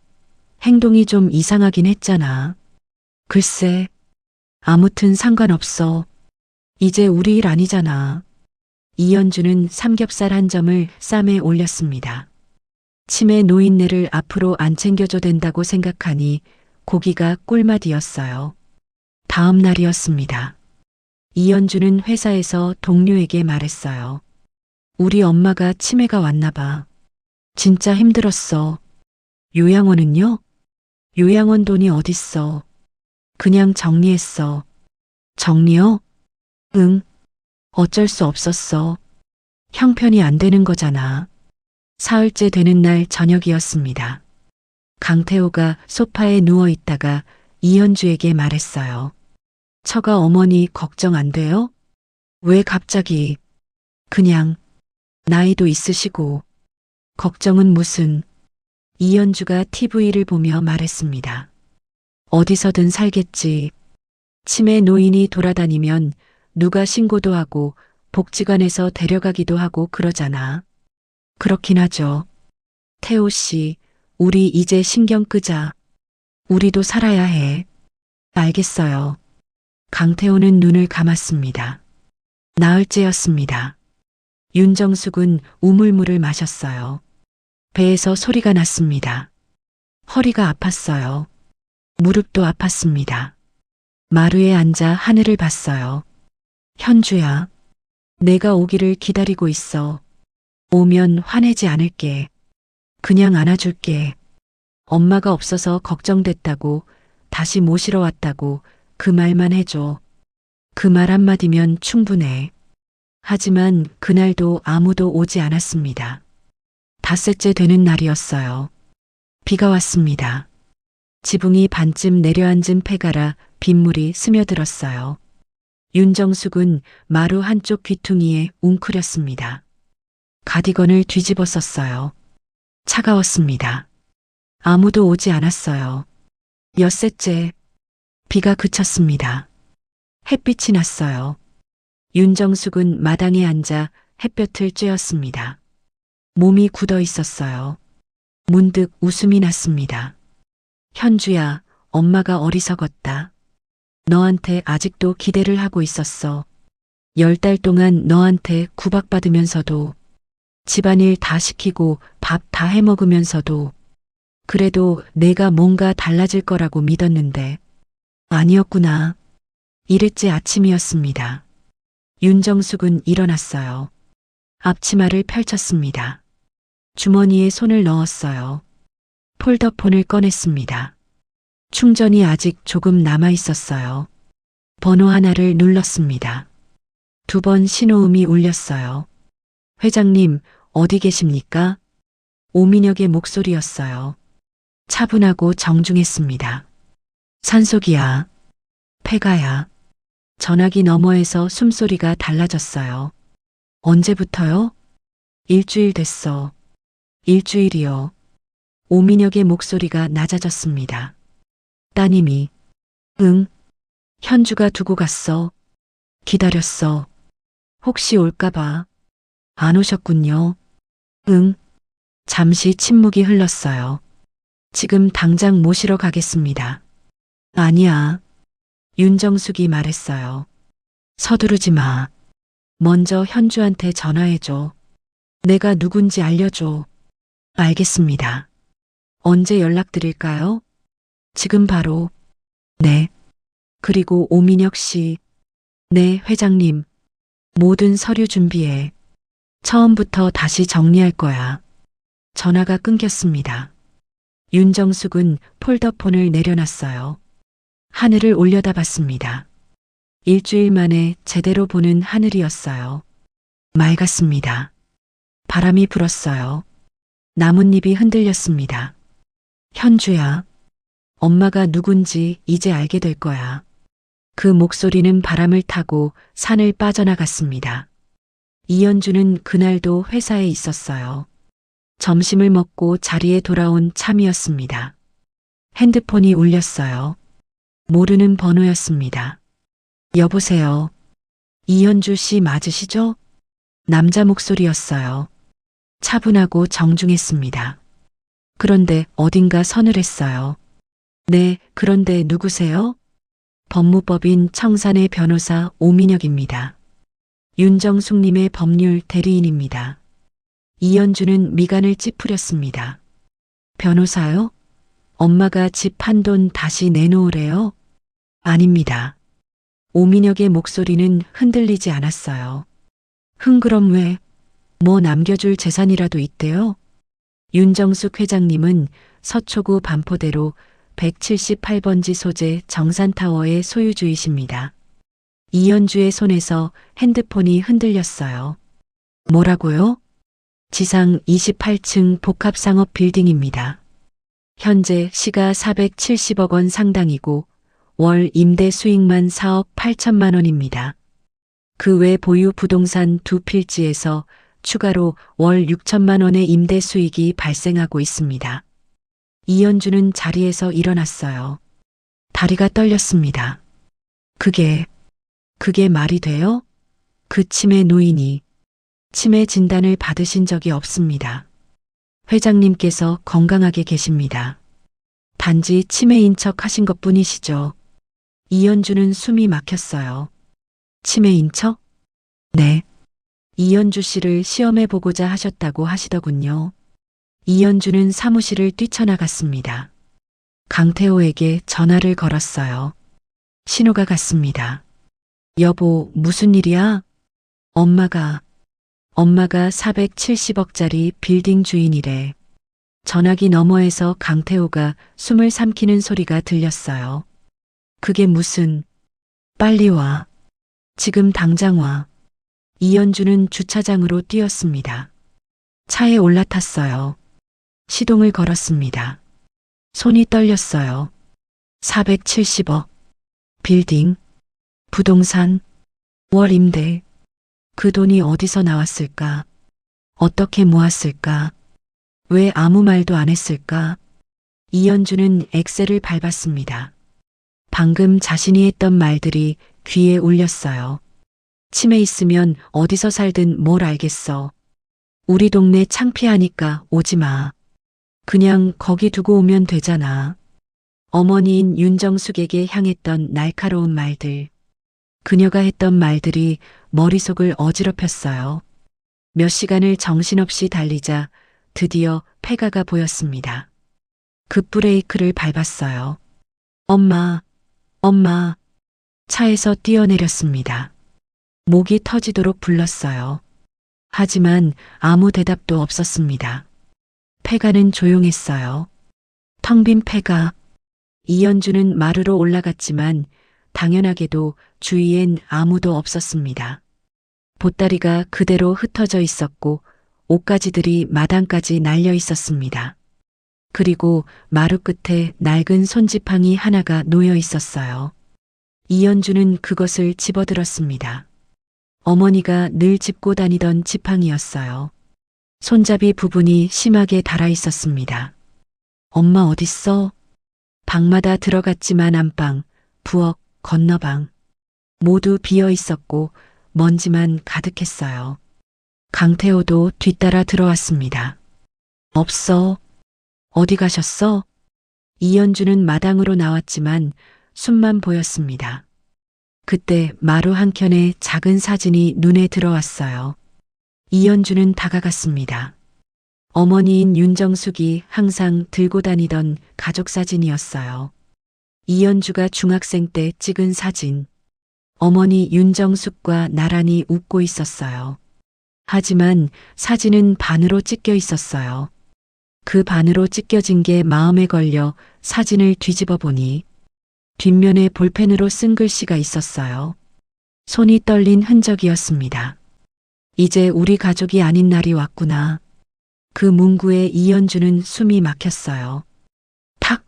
행동이 좀 이상하긴 했잖아. 글쎄, 아무튼 상관없어. 이제 우리 일 아니잖아. 이현주는 삼겹살 한 점을 쌈에 올렸습니다. 치매 노인네를 앞으로 안 챙겨줘 된다고 생각하니 고기가 꿀맛이었어요. 다음 날이었습니다. 이현주는 회사에서 동료에게 말했어요. 우리 엄마가 치매가 왔나 봐. 진짜 힘들었어. 요양원은요? 요양원 돈이 어딨어. 그냥 정리했어. 정리요? 응. 어쩔 수 없었어. 형편이 안 되는 거잖아. 사흘째 되는 날 저녁이었습니다. 강태호가 소파에 누워 있다가 이현주에게 말했어요. 처가 어머니 걱정 안 돼요? 왜 갑자기? 그냥 나이도 있으시고 걱정은 무슨. 이현주가 TV를 보며 말했습니다. 어디서든 살겠지. 치매 노인이 돌아다니면 누가 신고도 하고 복지관에서 데려가기도 하고 그러잖아. 그렇긴 하죠. 태호 씨, 우리 이제 신경 끄자. 우리도 살아야 해. 알겠어요. 강태호는 눈을 감았습니다. 나흘째였습니다. 윤정숙은 우물물을 마셨어요. 배에서 소리가 났습니다. 허리가 아팠어요. 무릎도 아팠습니다. 마루에 앉아 하늘을 봤어요. 현주야, 내가 오기를 기다리고 있어. 오면 화내지 않을게. 그냥 안아줄게. 엄마가 없어서 걱정됐다고 다시 모시러 왔다고 그 말만 해줘. 그 말 한마디면 충분해. 하지만 그날도 아무도 오지 않았습니다. 닷새째 되는 날이었어요. 비가 왔습니다. 지붕이 반쯤 내려앉은 폐가라 빗물이 스며들었어요. 윤정숙은 마루 한쪽 귀퉁이에 웅크렸습니다. 가디건을 뒤집어 썼어요. 차가웠습니다. 아무도 오지 않았어요. 엿새째 비가 그쳤습니다. 햇빛이 났어요. 윤정숙은 마당에 앉아 햇볕을 쬐었습니다. 몸이 굳어 있었어요. 문득 웃음이 났습니다. 현주야, 엄마가 어리석었다. 너한테 아직도 기대를 하고 있었어. 10달 동안 너한테 구박받으면서도, 집안일 다 시키고 밥 다 해먹으면서도, 그래도 내가 뭔가 달라질 거라고 믿었는데, 아니었구나. 이랬지 아침이었습니다. 윤정숙은 일어났어요. 앞치마를 펼쳤습니다. 주머니에 손을 넣었어요. 폴더폰을 꺼냈습니다. 충전이 아직 조금 남아 있었어요. 번호 하나를 눌렀습니다. 2번 신호음이 울렸어요. 회장님, 어디 계십니까? 오민혁의 목소리였어요. 차분하고 정중했습니다. 산속이야. 폐가야. 전화기 너머에서 숨소리가 달라졌어요. 언제부터요? 일주일 됐어. 일주일이요. 오민혁의 목소리가 낮아졌습니다. 따님이, 응. 현주가 두고 갔어. 기다렸어. 혹시 올까봐. 안 오셨군요. 응. 잠시 침묵이 흘렀어요. 지금 당장 모시러 가겠습니다. 아니야. 윤정숙이 말했어요. 서두르지 마. 먼저 현주한테 전화해줘. 내가 누군지 알려줘. 알겠습니다. 언제 연락드릴까요? 지금 바로. 네. 그리고 오민혁 씨. 네, 회장님. 모든 서류 준비해. 처음부터 다시 정리할 거야. 전화가 끊겼습니다. 윤정숙은 폴더폰을 내려놨어요. 하늘을 올려다봤습니다. 일주일 만에 제대로 보는 하늘이었어요. 맑았습니다. 바람이 불었어요. 나뭇잎이 흔들렸습니다. 현주야, 엄마가 누군지 이제 알게 될 거야. 그 목소리는 바람을 타고 산을 빠져나갔습니다. 이현주는 그날도 회사에 있었어요. 점심을 먹고 자리에 돌아온 참이었습니다. 핸드폰이 울렸어요. 모르는 번호였습니다. 여보세요. 이현주 씨 맞으시죠? 남자 목소리였어요. 차분하고 정중했습니다. 그런데 어딘가 서늘했어요. 네, 그런데 누구세요? 법무법인 청산의 변호사 오민혁입니다. 윤정숙님의 법률 대리인입니다. 이현주는 미간을 찌푸렸습니다. 변호사요? 엄마가 집 판 돈 다시 내놓으래요? 아닙니다. 오민혁의 목소리는 흔들리지 않았어요. 그럼 왜? 뭐 남겨줄 재산이라도 있대요? 윤정숙 회장님은 서초구 반포대로 178번지 소재 정산타워의 소유주이십니다. 이현주의 손에서 핸드폰이 흔들렸어요. 뭐라고요? 지상 28층 복합상업 빌딩입니다. 현재 시가 470억 원 상당이고 월 임대 수익만 4억 8천만 원입니다. 그 외 보유 부동산 2필지에서 추가로 월 6천만 원의 임대 수익이 발생하고 있습니다. 이현주는 자리에서 일어났어요. 다리가 떨렸습니다. 그게 말이 돼요? 그 치매 노인이 치매 진단을 받으신 적이 없습니다. 회장님께서 건강하게 계십니다. 단지 치매인 척 하신 것 뿐이시죠. 이현주는 숨이 막혔어요. 치매인 척? 네. 이현주 씨를 시험해 보고자 하셨다고 하시더군요. 이현주는 사무실을 뛰쳐나갔습니다. 강태호에게 전화를 걸었어요. 신호가 갔습니다. 여보, 무슨 일이야? 엄마가 470억짜리 빌딩 주인이래. 전화기 너머에서 강태호가 숨을 삼키는 소리가 들렸어요. 그게 무슨, 빨리 와. 지금 당장 와. 이연주는 주차장으로 뛰었습니다. 차에 올라탔어요. 시동을 걸었습니다. 손이 떨렸어요. 470억. 빌딩. 부동산. 월 임대. 그 돈이 어디서 나왔을까? 어떻게 모았을까? 왜 아무 말도 안 했을까? 이연주는 엑셀을 밟았습니다. 방금 자신이 했던 말들이 귀에 울렸어요. 치매 있으면 어디서 살든 뭘 알겠어. 우리 동네 창피하니까 오지 마. 그냥 거기 두고 오면 되잖아. 어머니인 윤정숙에게 향했던 날카로운 말들. 그녀가 했던 말들이 머릿속을 어지럽혔어요. 몇 시간을 정신없이 달리자 드디어 폐가가 보였습니다. 급브레이크를 밟았어요. 엄마, 엄마. 차에서 뛰어내렸습니다. 목이 터지도록 불렀어요. 하지만 아무 대답도 없었습니다. 폐가는 조용했어요. 텅 빈 폐가. 이연주는 마루로 올라갔지만 당연하게도 주위엔 아무도 없었습니다. 보따리가 그대로 흩어져 있었고 옷가지들이 마당까지 날려 있었습니다. 그리고 마루 끝에 낡은 손지팡이 하나가 놓여 있었어요. 이연주는 그것을 집어들었습니다. 어머니가 늘 짚고 다니던 지팡이였어요. 손잡이 부분이 심하게 닳아 있었습니다. 엄마 어딨어? 방마다 들어갔지만 안방, 부엌, 건너방 모두 비어 있었고 먼지만 가득했어요. 강태호도 뒤따라 들어왔습니다. 없어. 어디 가셨어? 이연주는 마당으로 나왔지만 숨만 보였습니다. 그때 마루 한켠에 작은 사진이 눈에 들어왔어요. 이연주는 다가갔습니다. 어머니인 윤정숙이 항상 들고 다니던 가족 사진이었어요. 이연주가 중학생 때 찍은 사진. 어머니 윤정숙과 나란히 웃고 있었어요. 하지만 사진은 반으로 찢겨 있었어요. 그 반으로 찢겨진 게 마음에 걸려 사진을 뒤집어 보니 뒷면에 볼펜으로 쓴 글씨가 있었어요. 손이 떨린 흔적이었습니다. 이제 우리 가족이 아닌 날이 왔구나. 그 문구에 이연주는 숨이 막혔어요. 탁!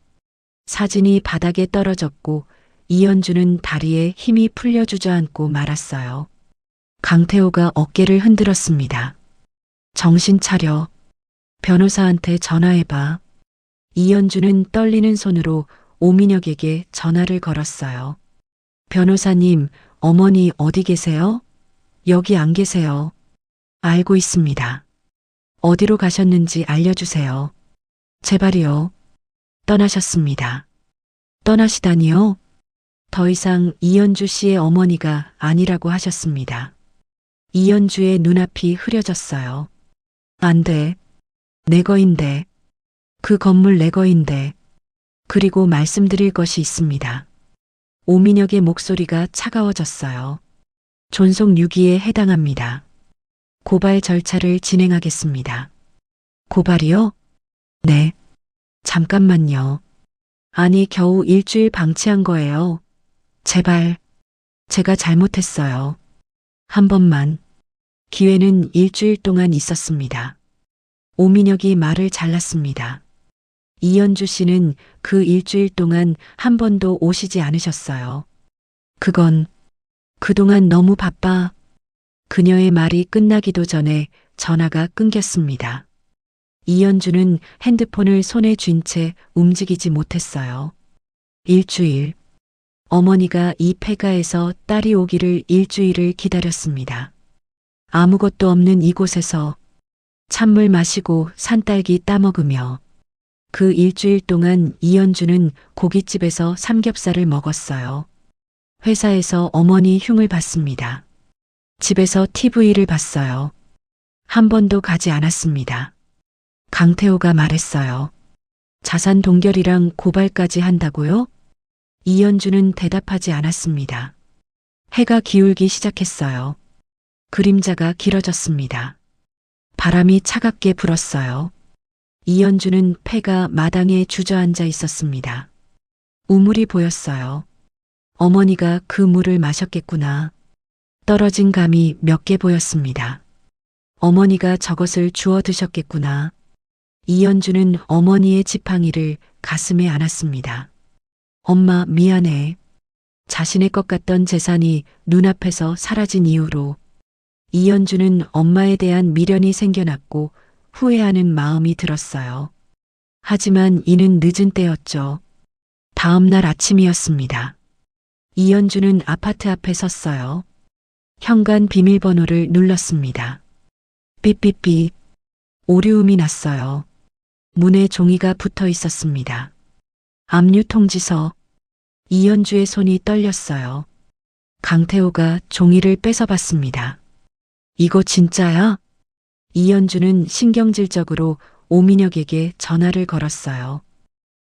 사진이 바닥에 떨어졌고 이연주는 다리에 힘이 풀려 주저앉고 말았어요. 강태호가 어깨를 흔들었습니다. 정신 차려. 변호사한테 전화해봐. 이연주는 떨리는 손으로 오민혁에게 전화를 걸었어요. 변호사님, 어머니 어디 계세요? 여기 안 계세요. 알고 있습니다. 어디로 가셨는지 알려주세요. 제발이요. 떠나셨습니다. 떠나시다니요? 더 이상 이연주 씨의 어머니가 아니라고 하셨습니다. 이연주의 눈앞이 흐려졌어요. 안 돼. 내 거인데. 그 건물 내 거인데. 그리고 말씀드릴 것이 있습니다. 오민혁의 목소리가 차가워졌어요. 존속 유기에 해당합니다. 고발 절차를 진행하겠습니다. 고발이요? 네. 잠깐만요. 아니, 겨우 일주일 방치한 거예요. 제발. 제가 잘못했어요. 한 번만. 기회는 일주일 동안 있었습니다. 오민혁이 말을 잘랐습니다. 이연주 씨는 그 일주일 동안 한 번도 오시지 않으셨어요. 그건 그동안 너무 바빠. 그녀의 말이 끝나기도 전에 전화가 끊겼습니다. 이연주는 핸드폰을 손에 쥔 채 움직이지 못했어요. 일주일. 어머니가 이 폐가에서 딸이 오기를 일주일을 기다렸습니다. 아무것도 없는 이곳에서 찬물 마시고 산딸기 따먹으며 그 일주일 동안 이연주는 고깃집에서 삼겹살을 먹었어요. 회사에서 어머니 흉을 봤습니다. 집에서 TV를 봤어요. 한 번도 가지 않았습니다. 강태호가 말했어요. 자산 동결이랑 고발까지 한다고요? 이연주는 대답하지 않았습니다. 해가 기울기 시작했어요. 그림자가 길어졌습니다. 바람이 차갑게 불었어요. 이연주는 폐가 마당에 주저앉아 있었습니다. 우물이 보였어요. 어머니가 그 물을 마셨겠구나. 떨어진 감이 몇 개 보였습니다. 어머니가 저것을 주워 드셨겠구나. 이연주는 어머니의 지팡이를 가슴에 안았습니다. 엄마, 미안해. 자신의 것 같던 재산이 눈앞에서 사라진 이후로 이연주는 엄마에 대한 미련이 생겨났고 후회하는 마음이 들었어요. 하지만 이는 늦은 때였죠. 다음 날 아침이었습니다. 이연주는 아파트 앞에 섰어요. 현관 비밀번호를 눌렀습니다. 삐삐삐. 오류음이 났어요. 문에 종이가 붙어 있었습니다. 압류 통지서. 이연주의 손이 떨렸어요. 강태호가 종이를 뺏어봤습니다. 이거 진짜야? 이연주는 신경질적으로 오민혁에게 전화를 걸었어요.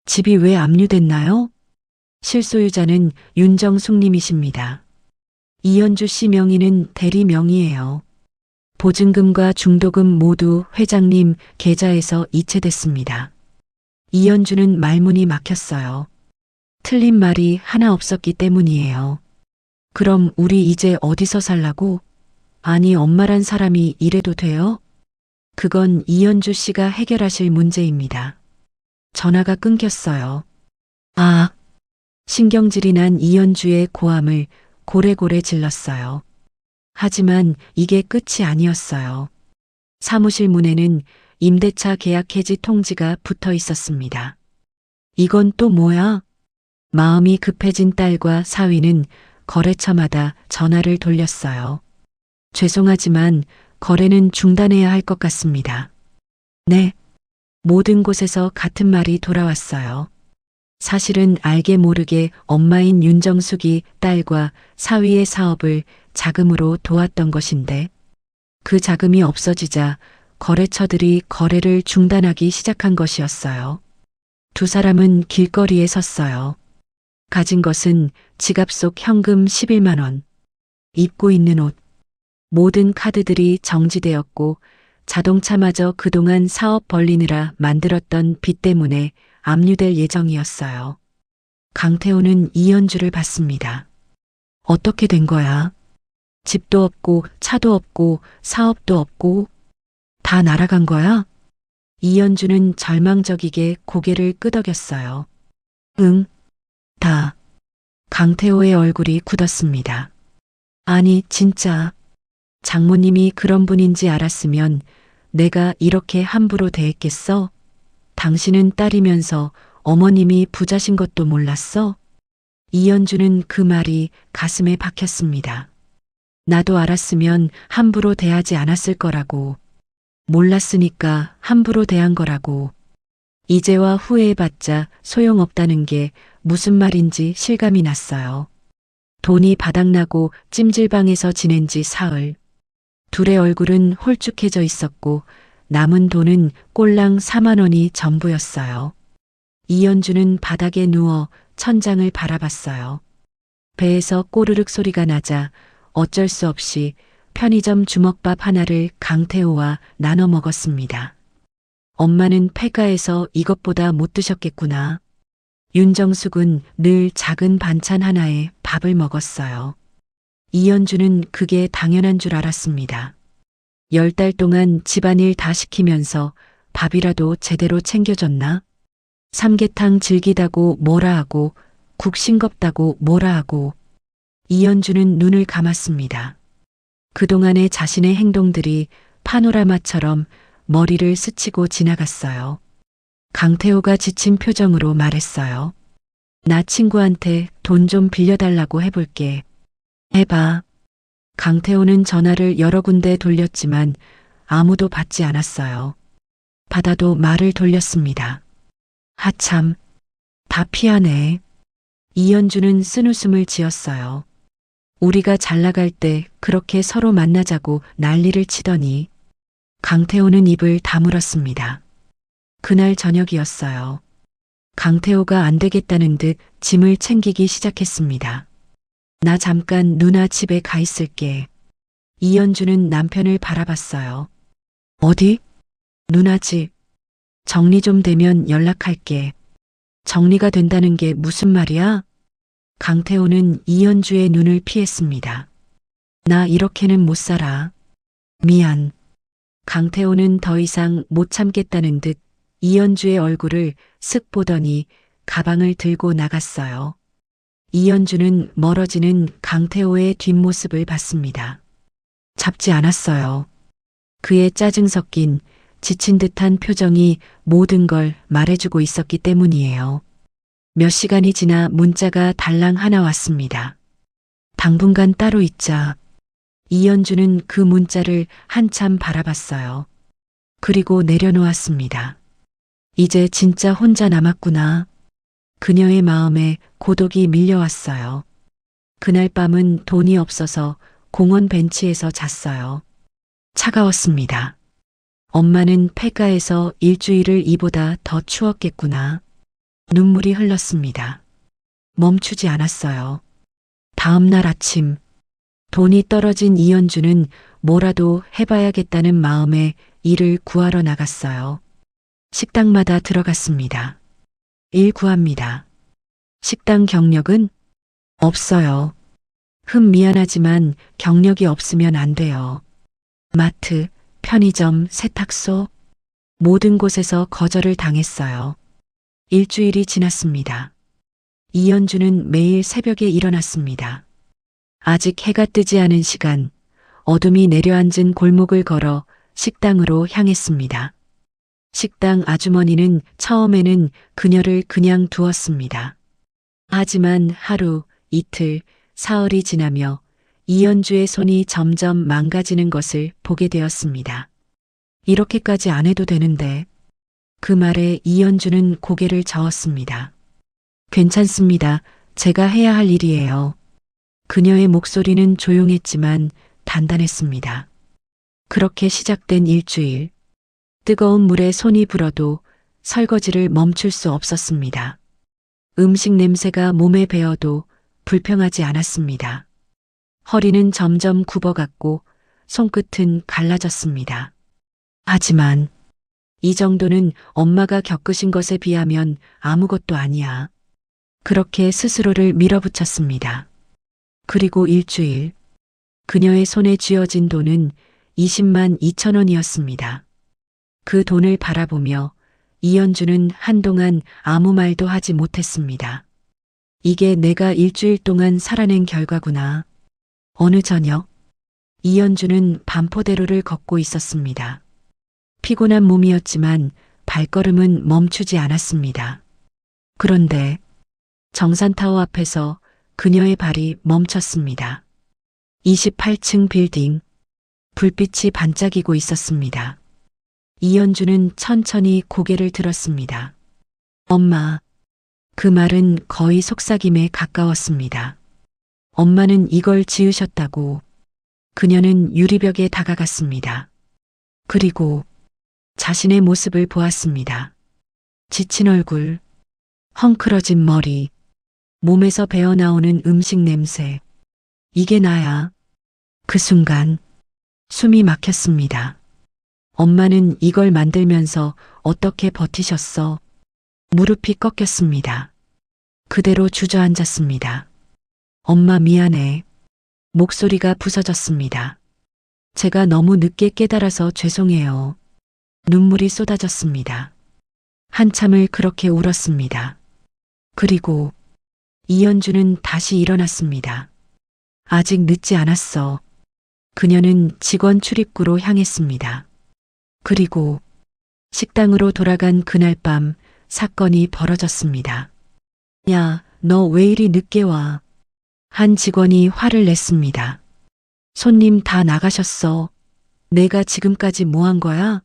집이 왜 압류됐나요? 실소유자는 윤정숙님이십니다. 이연주 씨 명의는 대리 명의예요. 보증금과 중도금 모두 회장님 계좌에서 이체됐습니다. 이연주는 말문이 막혔어요. 틀린 말이 하나 없었기 때문이에요. 그럼 우리 이제 어디서 살라고? 아니, 엄마란 사람이 이래도 돼요? 그건 이연주 씨가 해결하실 문제입니다. 전화가 끊겼어요. 아, 신경질이 난 이연주의 고함을 고래고래 질렀어요. 하지만 이게 끝이 아니었어요. 사무실 문에는 임대차 계약 해지 통지가 붙어 있었습니다. 이건 또 뭐야? 마음이 급해진 딸과 사위는 거래처마다 전화를 돌렸어요. 죄송하지만 거래는 중단해야 할 것 같습니다. 네. 모든 곳에서 같은 말이 돌아왔어요. 사실은 알게 모르게 엄마인 윤정숙이 딸과 사위의 사업을 자금으로 도왔던 것인데 그 자금이 없어지자 거래처들이 거래를 중단하기 시작한 것이었어요. 두 사람은 길거리에 섰어요. 가진 것은 지갑 속 현금 11만 원, 입고 있는 옷, 모든 카드들이 정지되었고 자동차마저 그동안 사업 벌리느라 만들었던 빚 때문에 압류될 예정이었어요. 강태호는 이연주를 봤습니다. 어떻게 된 거야? 집도 없고 차도 없고 사업도 없고 다 날아간 거야? 이연주는 절망적이게 고개를 끄덕였어요. 응, 다. 강태호의 얼굴이 굳었습니다. 아니, 진짜. 장모님이 그런 분인지 알았으면 내가 이렇게 함부로 대했겠어? 당신은 딸이면서 어머님이 부자신 것도 몰랐어? 이연주는 그 말이 가슴에 박혔습니다. 나도 알았으면 함부로 대하지 않았을 거라고. 몰랐으니까 함부로 대한 거라고. 이제와 후회해봤자 소용없다는 게 무슨 말인지 실감이 났어요. 돈이 바닥나고 찜질방에서 지낸 지 사흘. 둘의 얼굴은 홀쭉해져 있었고 남은 돈은 꼴랑 4만 원이 전부였어요. 이연주는 바닥에 누워 천장을 바라봤어요. 배에서 꼬르륵 소리가 나자 어쩔 수 없이 편의점 주먹밥 하나를 강태호와 나눠 먹었습니다. 엄마는 폐가에서 이것보다 못 드셨겠구나. 윤정숙은 늘 작은 반찬 하나에 밥을 먹었어요. 이연주는 그게 당연한 줄 알았습니다. 10달 동안 집안일 다 시키면서 밥이라도 제대로 챙겨줬나? 삼계탕 질기다고 뭐라 하고 국 싱겁다고 뭐라 하고. 이연주는 눈을 감았습니다. 그동안의 자신의 행동들이 파노라마처럼 머리를 스치고 지나갔어요. 강태호가 지친 표정으로 말했어요. 나 친구한테 돈 좀 빌려달라고 해볼게. 해봐. 강태호는 전화를 여러 군데 돌렸지만 아무도 받지 않았어요. 받아도 말을 돌렸습니다. 하참, 다 피하네. 이연주는 쓴웃음을 지었어요. 우리가 잘 나갈 때 그렇게 서로 만나자고 난리를 치더니. 강태호는 입을 다물었습니다. 그날 저녁이었어요. 강태호가 안 되겠다는 듯 짐을 챙기기 시작했습니다. 나 잠깐 누나 집에 가 있을게. 이연주는 남편을 바라봤어요. 어디? 누나 집. 정리 좀 되면 연락할게. 정리가 된다는 게 무슨 말이야? 강태호는 이현주의 눈을 피했습니다. 나 이렇게는 못 살아. 미안. 강태호는 더 이상 못 참겠다는 듯 이현주의 얼굴을 쓱 보더니 가방을 들고 나갔어요. 이현주는 멀어지는 강태호의 뒷모습을 봤습니다. 잡지 않았어요. 그의 짜증 섞인 지친 듯한 표정이 모든 걸 말해주고 있었기 때문이에요. 몇 시간이 지나 문자가 달랑 하나 왔습니다. 당분간 따로 있자. 이현주는 그 문자를 한참 바라봤어요. 그리고 내려놓았습니다. 이제 진짜 혼자 남았구나. 그녀의 마음에 고독이 밀려왔어요. 그날 밤은 돈이 없어서 공원 벤치에서 잤어요. 차가웠습니다. 엄마는 폐가에서 일주일을 이보다 더 추웠겠구나. 눈물이 흘렀습니다. 멈추지 않았어요. 다음 날 아침, 돈이 떨어진 이현주는 뭐라도 해봐야겠다는 마음에 일을 구하러 나갔어요. 식당마다 들어갔습니다. 일 구합니다. 식당 경력은? 없어요. 미안하지만 경력이 없으면 안 돼요. 마트, 편의점, 세탁소, 모든 곳에서 거절을 당했어요. 일주일이 지났습니다. 이현주는 매일 새벽에 일어났습니다. 아직 해가 뜨지 않은 시간, 어둠이 내려앉은 골목을 걸어 식당으로 향했습니다. 식당 아주머니는 처음에는 그녀를 그냥 두었습니다. 하지만 하루, 이틀, 사흘이 지나며 이현주의 손이 점점 망가지는 것을 보게 되었습니다. 이렇게까지 안 해도 되는데. 그 말에 이현주는 고개를 저었습니다. 괜찮습니다. 제가 해야 할 일이에요. 그녀의 목소리는 조용했지만 단단했습니다. 그렇게 시작된 일주일. 뜨거운 물에 손이 불어도 설거지를 멈출 수 없었습니다. 음식 냄새가 몸에 배어도 불평하지 않았습니다. 허리는 점점 굽어갔고 손끝은 갈라졌습니다. 하지만 이 정도는 엄마가 겪으신 것에 비하면 아무것도 아니야. 그렇게 스스로를 밀어붙였습니다. 그리고 일주일, 그녀의 손에 쥐어진 돈은 20만 2천 원이었습니다. 그 돈을 바라보며 이현주는 한동안 아무 말도 하지 못했습니다. 이게 내가 일주일 동안 살아낸 결과구나. 어느 저녁, 이현주는 반포대로를 걷고 있었습니다. 피곤한 몸이었지만 발걸음은 멈추지 않았습니다. 그런데 정산타워 앞에서 그녀의 발이 멈췄습니다. 28층 빌딩, 불빛이 반짝이고 있었습니다. 이현주는 천천히 고개를 들었습니다. 엄마. 그 말은 거의 속삭임에 가까웠습니다. 엄마는 이걸 지으셨다고. 그녀는 유리벽에 다가갔습니다. 그리고 자신의 모습을 보았습니다. 지친 얼굴, 헝클어진 머리, 몸에서 배어나오는 음식 냄새. 이게 나야. 그 순간 숨이 막혔습니다. 엄마는 이걸 만들면서 어떻게 버티셨어? 무릎이 꺾였습니다. 그대로 주저앉았습니다. 엄마 미안해. 목소리가 부서졌습니다. 제가 너무 늦게 깨달아서 죄송해요. 눈물이 쏟아졌습니다. 한참을 그렇게 울었습니다. 그리고 이현주는 다시 일어났습니다. 아직 늦지 않았어. 그녀는 직원 출입구로 향했습니다. 그리고 식당으로 돌아간 그날 밤 사건이 벌어졌습니다. 야, 너 왜 이리 늦게 와? 한 직원이 화를 냈습니다. 손님 다 나가셨어. 내가 지금까지 뭐 한 거야?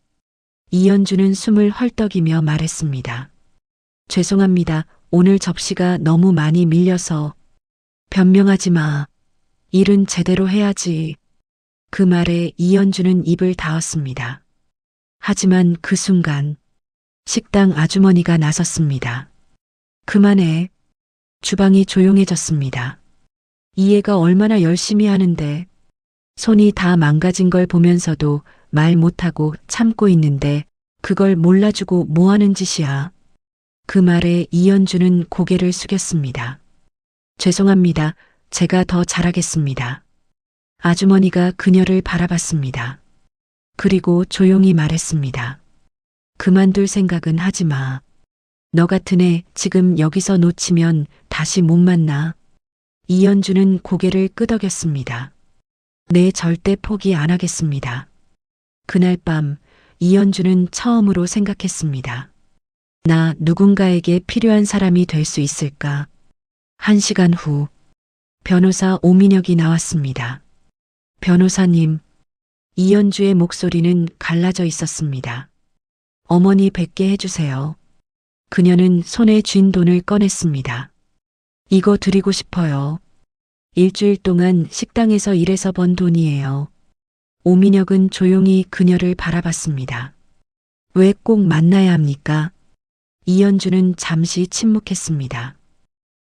이현주는 숨을 헐떡이며 말했습니다. 죄송합니다. 오늘 접시가 너무 많이 밀려서. 변명하지 마. 일은 제대로 해야지. 그 말에 이현주는 입을 닫았습니다. 하지만 그 순간 식당 아주머니가 나섰습니다. 그만해. 주방이 조용해졌습니다. 이 애가 얼마나 열심히 하는데. 손이 다 망가진 걸 보면서도 말 못하고 참고 있는데 그걸 몰라주고 뭐 하는 짓이야. 그 말에 이현주는 고개를 숙였습니다. 죄송합니다. 제가 더 잘하겠습니다. 아주머니가 그녀를 바라봤습니다. 그리고 조용히 말했습니다. 그만둘 생각은 하지 마. 너 같은 애 지금 여기서 놓치면 다시 못 만나. 이현주는 고개를 끄덕였습니다. 네, 절대 포기 안 하겠습니다. 그날 밤 이현주는 처음으로 생각했습니다. 나 누군가에게 필요한 사람이 될 수 있을까? 1시간 후 변호사 오민혁이 나왔습니다. 변호사님, 이현주의 목소리는 갈라져 있었습니다. 어머니 뵙게 해주세요. 그녀는 손에 쥔 돈을 꺼냈습니다. 이거 드리고 싶어요. 일주일 동안 식당에서 일해서 번 돈이에요. 오민혁은 조용히 그녀를 바라봤습니다. 왜 꼭 만나야 합니까? 이현주는 잠시 침묵했습니다.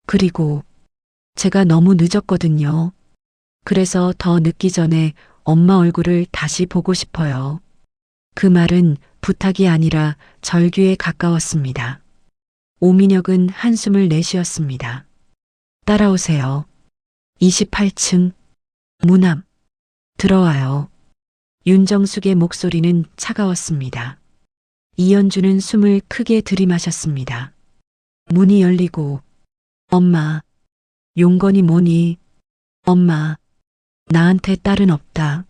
그리고 제가 너무 늦었거든요. 그래서 더 늦기 전에 엄마 얼굴을 다시 보고 싶어요. 그 말은 부탁이 아니라 절규에 가까웠습니다. 오민혁은 한숨을 내쉬었습니다. 따라오세요. 28층 문 앞. 들어와요. 윤정숙의 목소리는 차가웠습니다. 이현주는 숨을 크게 들이마셨습니다. 문이 열리고 엄마, 용건이 뭐니? 엄마, 나한테 딸은 없다.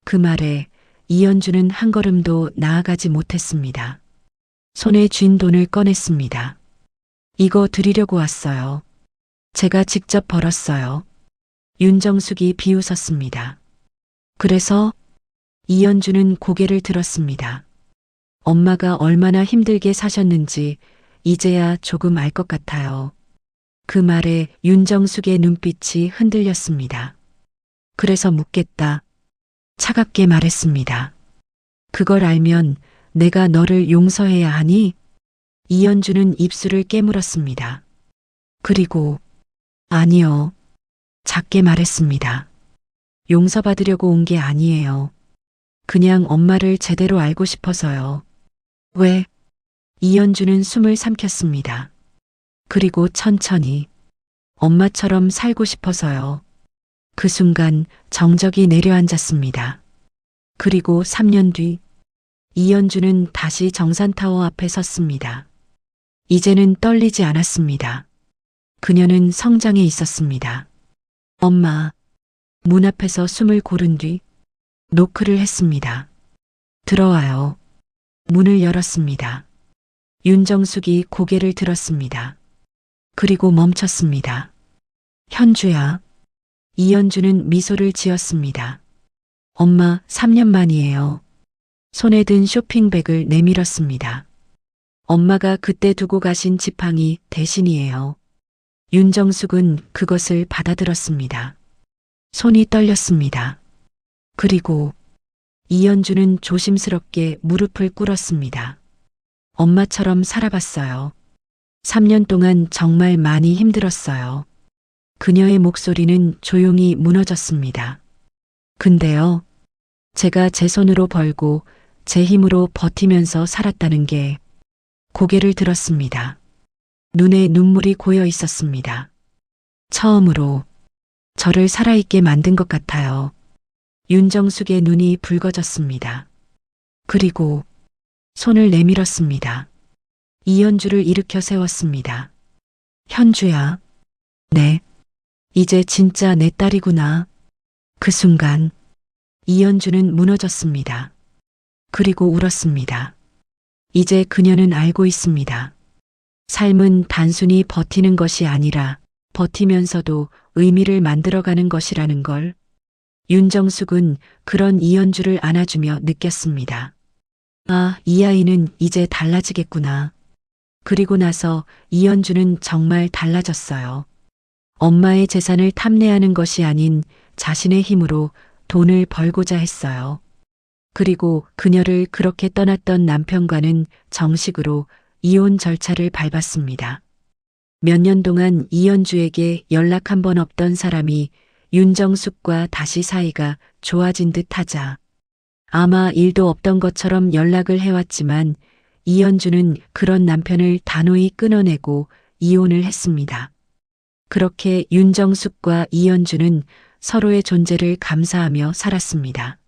그 말에 이현주는 한 걸음도 나아가지 못했습니다. 손에 쥔 돈을 꺼냈습니다. 이거 드리려고 왔어요. 제가 직접 벌었어요. 윤정숙이 비웃었습니다. 그래서 이현주는 고개를 들었습니다. 엄마가 얼마나 힘들게 사셨는지 이제야 조금 알 것 같아요. 그 말에 윤정숙의 눈빛이 흔들렸습니다. 그래서 묻겠다. 차갑게 말했습니다. 그걸 알면 내가 너를 용서해야 하니? 이현주는 입술을 깨물었습니다. 그리고 아니요. 작게 말했습니다. 용서받으려고 온 게 아니에요. 그냥 엄마를 제대로 알고 싶어서요. 왜? 이현주는 숨을 삼켰습니다. 그리고 천천히 엄마처럼 살고 싶어서요. 그 순간 정적이 내려앉았습니다. 그리고 3년 뒤 이현주는 다시 정산타워 앞에 섰습니다. 이제는 떨리지 않았습니다. 그녀는 성장해 있었습니다. 엄마, 문 앞에서 숨을 고른 뒤 노크를 했습니다. 들어와요. 문을 열었습니다. 윤정숙이 고개를 들었습니다. 그리고 멈췄습니다. 현주야. 이현주는 미소를 지었습니다. 엄마, 3년 만이에요. 손에 든 쇼핑백을 내밀었습니다. 엄마가 그때 두고 가신 지팡이 대신이에요. 윤정숙은 그것을 받아들었습니다. 손이 떨렸습니다. 그리고 이현주는 조심스럽게 무릎을 꿇었습니다. 엄마처럼 살아봤어요. 3년 동안 정말 많이 힘들었어요. 그녀의 목소리는 조용히 무너졌습니다. 근데요, 제가 제 손으로 벌고 제 힘으로 버티면서 살았다는 게 고개를 들었습니다. 눈에 눈물이 고여 있었습니다. 처음으로 저를 살아있게 만든 것 같아요. 윤정숙의 눈이 붉어졌습니다. 그리고 손을 내밀었습니다. 이현주를 일으켜 세웠습니다. 현주야. 네. 이제 진짜 내 딸이구나. 그 순간 이현주는 무너졌습니다. 그리고 울었습니다. 이제 그녀는 알고 있습니다. 삶은 단순히 버티는 것이 아니라 버티면서도 의미를 만들어가는 것이라는 걸 윤정숙은 그런 이현주를 안아주며 느꼈습니다. 아, 이 아이는 이제 달라지겠구나. 그리고 나서 이현주는 정말 달라졌어요. 엄마의 재산을 탐내하는 것이 아닌 자신의 힘으로 돈을 벌고자 했어요. 그리고 그녀를 그렇게 떠났던 남편과는 정식으로 이혼 절차를 밟았습니다. 몇 년 동안 이현주에게 연락 한 번 없던 사람이 윤정숙과 다시 사이가 좋아진 듯 하자 아마 일도 없던 것처럼 연락을 해왔지만 이현주는 그런 남편을 단호히 끊어내고 이혼을 했습니다. 그렇게 윤정숙과 이현주는 서로의 존재를 감사하며 살았습니다.